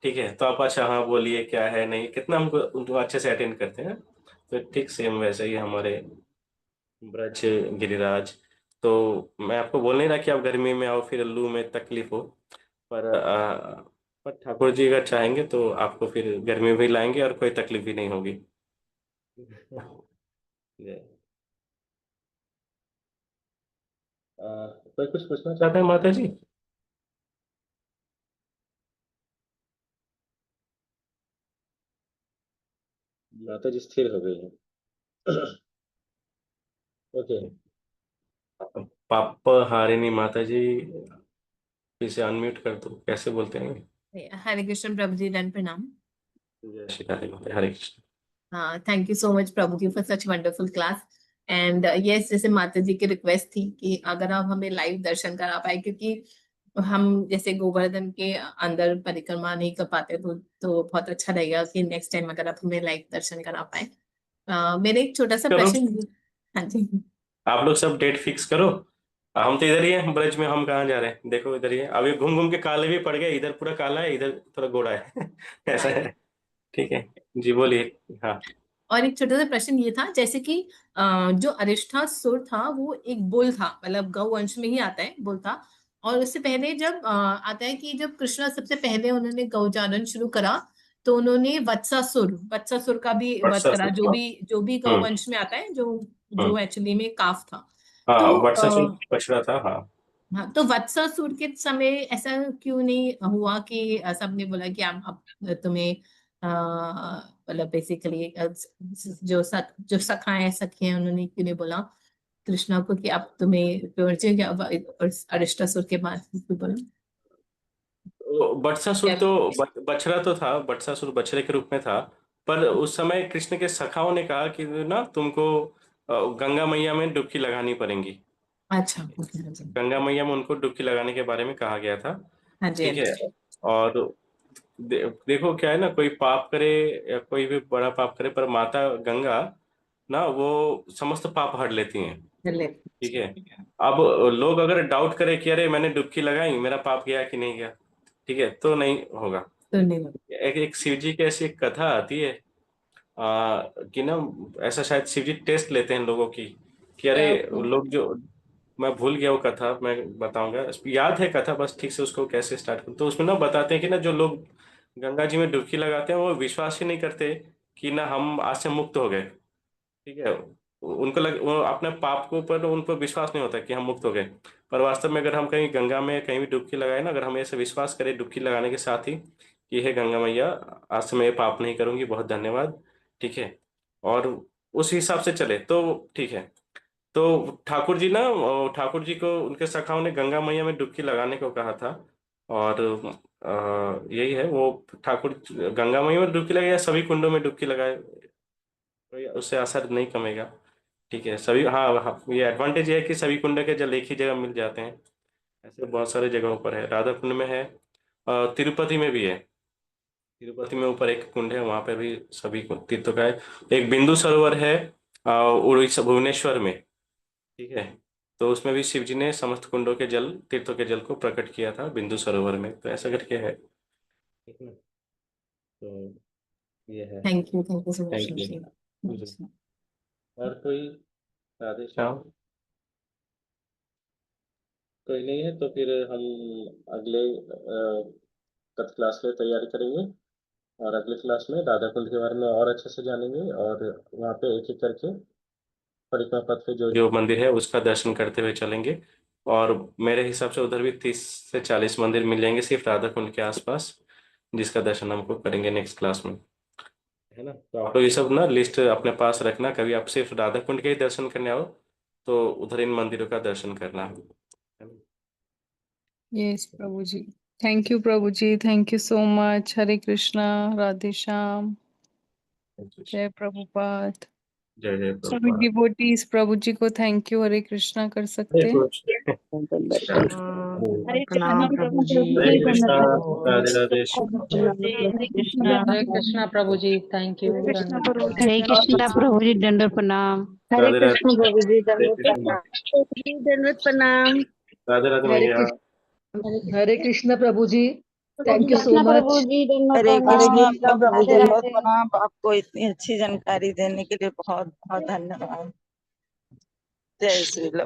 ठीक है, तो आप अच्छा हाँ बोलिए क्या है नहीं, कितना हमको उनको अच्छे से अटेंड करते हैं। तो ठीक सेम वैसे ही हमारे ब्रज गिरिराज। तो मैं आपको बोल नहीं रहा कि आप गर्मी में आओ फिर लू में तकलीफ हो, पर पर ठाकुर जी अगर चाहेंगे तो आपको फिर गर्मी में भी लाएंगे और कोई तकलीफ भी नहीं होगी। ये, कोई कुछ पूछना चाहते हैं माता जी? माता जी स्थिर हो गई है। ओके, पापा हारिनी माता जी, फिर से अनम्यूट कर दो, कैसे बोलते हैं? Hare Krishna Prabhuji, then Pranam. जय श्री हरि माता, हरे Krishna. Thank you so much Prabhuji for such wonderful class. And yes, जैसे माता जी की रिक्वेस्ट थी कि अगर आप हमें लाइव दर्शन करा पाए, क्योंकि हम जैसे गोवर्धन के अंदर परिक्रमा नहीं कर पाते, तो बहुत अच्छा रहेगा कि नेक्स्ट टाइम अगर आप हमें लाइव दर्शन करा पाए। मेरे एक छोटा सा करो, प्रश्न। हाँ जी, आप लोग सब डेट फिक्स करो। हम तो इधर ही हैं ब्रज में, हम कहाँ जा रहे हैं, देखो इधर ही है, अभी घूम घूम के काले भी पड़ गए, इधर पूरा काला है, इधर थोड़ा गोरा है। ऐसा है। ठीक है, जी बोलिए। हाँ, और एक छोटा सा प्रश्न ये था, जैसे कि जो अरिष्ठासुर था वो एक बुल था, मतलब गौ वंश में ही आता है बुल था। और उससे पहले जब आता है कि जब कृष्णा सबसे पहले उन्होंने गौचारण शुरू करा, तो उन्होंने वत्सासुर का भी वध करा, जो भी गौ हम्म वंश में आता है, जो हम्म, जो एक्चुअली में काफ था। हाँ तो वत्सासुर बछड़ा था, हाँ। हाँ, तो वत्सासुर के समय ऐसा क्यों नहीं हुआ कि सबने बोला कि आप अब तुम्हें मतलब बेसिकली जो सखाएं सखी हैं, उन्होंने क्यों नहीं बोला कृष्णा को कि अब तुम्हें प्योर अरिष्टासुर के बाद क्यों बोला? बत्सासुर क्या- तो बछड़ा तो था, बत्सासुर बछड़े के रूप में था। पर उस समय कृष्ण के सखाओं ने कहा कि ना तुमको गंगा मैया में डुबकी लगानी पड़ेगी। अच्छा, गंगा मैया में उनको डुबकी लगाने के बारे में कहा गया था। हाँ जी, हाँ ठीक है। जी। और देखो क्या है ना, कोई पाप करे या कोई भी बड़ा पाप करे, पर माता गंगा ना वो समस्त पाप हर लेती हैं। चलिए। ठीक है। अब लोग अगर डाउट करे कि अरे मैंने डुबकी लगाई, मेरा पाप गया कि नहीं गया, ठीक है, तो नहीं होगा। तो नहीं होगा। एक शिव जी की ऐसी एक कथा आती है कि ना, ऐसा शायद शिव जी टेस्ट लेते हैं लोगों की कि अरे लोग जो, मैं भूल गया वो कथा, मैं बताऊंगा, याद है कथा, बस ठीक से उसको कैसे स्टार्ट करूं। तो उसमें ना बताते हैं कि ना जो लोग गंगा जी में डुबकी लगाते हैं वो विश्वास ही नहीं करते कि ना हम आज से मुक्त हो गए। ठीक है। वो अपने पाप के ऊपर उनको विश्वास नहीं होता कि हम मुक्त हो गए। पर वास्तव में अगर हम कहीं गंगा में कहीं भी डुबकी लगाए ना, अगर हम ऐसे विश्वास करें डुबकी लगाने के साथ ही कि हे गंगा मैया, आज से मैं ये पाप नहीं करूंगी, बहुत धन्यवाद, ठीक है, और उस हिसाब से चले तो ठीक है। तो ठाकुर जी ना, ठाकुर जी को उनके सखाओं ने गंगा मैया में डुबकी लगाने को कहा था। और यही है वो, ठाकुर गंगा मैया में डुबकी लगाए या सभी कुंडों में डुबकी लगाए, तो उससे असर नहीं कमेगा। ठीक है, सभी, हाँ हाँ, ये एडवांटेज है कि सभी कुंड के जल एक ही जगह मिल जाते हैं। ऐसे बहुत सारे जगहों पर है, राधा कुंड में है, तिरुपति में भी है। तिरुपति में ऊपर एक कुंड है, वहां पे भी सभी तीर्थों का है। एक बिंदु सरोवर है उड़ीसा भुवनेश्वर में। ठीक है। तो उसमें भी शिव जी ने समस्त कुंडों के जल, तीर्थों के जल को प्रकट किया था बिंदु सरोवर में, तो ऐसा करके है। ठीक है ना? तो ये है। Thank you so much. Thank you. और कोई? राधे श्याम। कोई नहीं है तो फिर हम अगले क्लास के लिए तैयारी करेंगे, और अगले क्लास में राधा कुंड के बारे में और अच्छे से जानेंगे, और वहाँ पे एक एक करके परिक्रमा पथ पे जो जो मंदिर है उसका दर्शन करते हुए चलेंगे। और मेरे हिसाब से उधर भी 30 से 40 मंदिर मिल जाएंगे सिर्फ राधा कुंड के आसपास, जिसका दर्शन हमको करेंगे नेक्स्ट क्लास में, है ना। तो आप लोग ये सब ना लिस्ट अपने पास रखना, कभी आप सिर्फ राधा कुंड के ही दर्शन करने आओ तो उधर इन मंदिरों का दर्शन करना, है ना। Yes Prabhu ji. Thank you Prabhu ji, thank you so much. Hare Krishna, Radhe Shyam, जय प्रभुपाद। जय जय सभी प्रभुपाद। डिवोटीज प्रभु जी को थैंक यू हरे कृष्णा कर हरे सकते हैं। कृष्ण। हरे प्रणाम कृष्ण प्रभु जी। हरे प्रभु कृष्णा। जी, राधे राधे। हरे कृष्णा हरे कृष्णा प्रभु जी, थैंक यू, दंडवत प्रणाम। हरे कृष्णा प्रभु जी, दंडवत प्रणाम। राधे राधे। प्रभु जी, हरे दंडवत कृष्णा। दंडवत प्रणाम। राधे राधे हरे मैया। Krishna, Hare Krishna Prabhu ji, thank you so Prabhu much. जी, दंडवत हरे प्रणाम। कृष्णा प्रभु राधे जी, बहुत राधे। प्रणाम। आपको इतनी अच्छी जानकारी देने के लिए बहुत बहुत धन्यवाद। जय श्री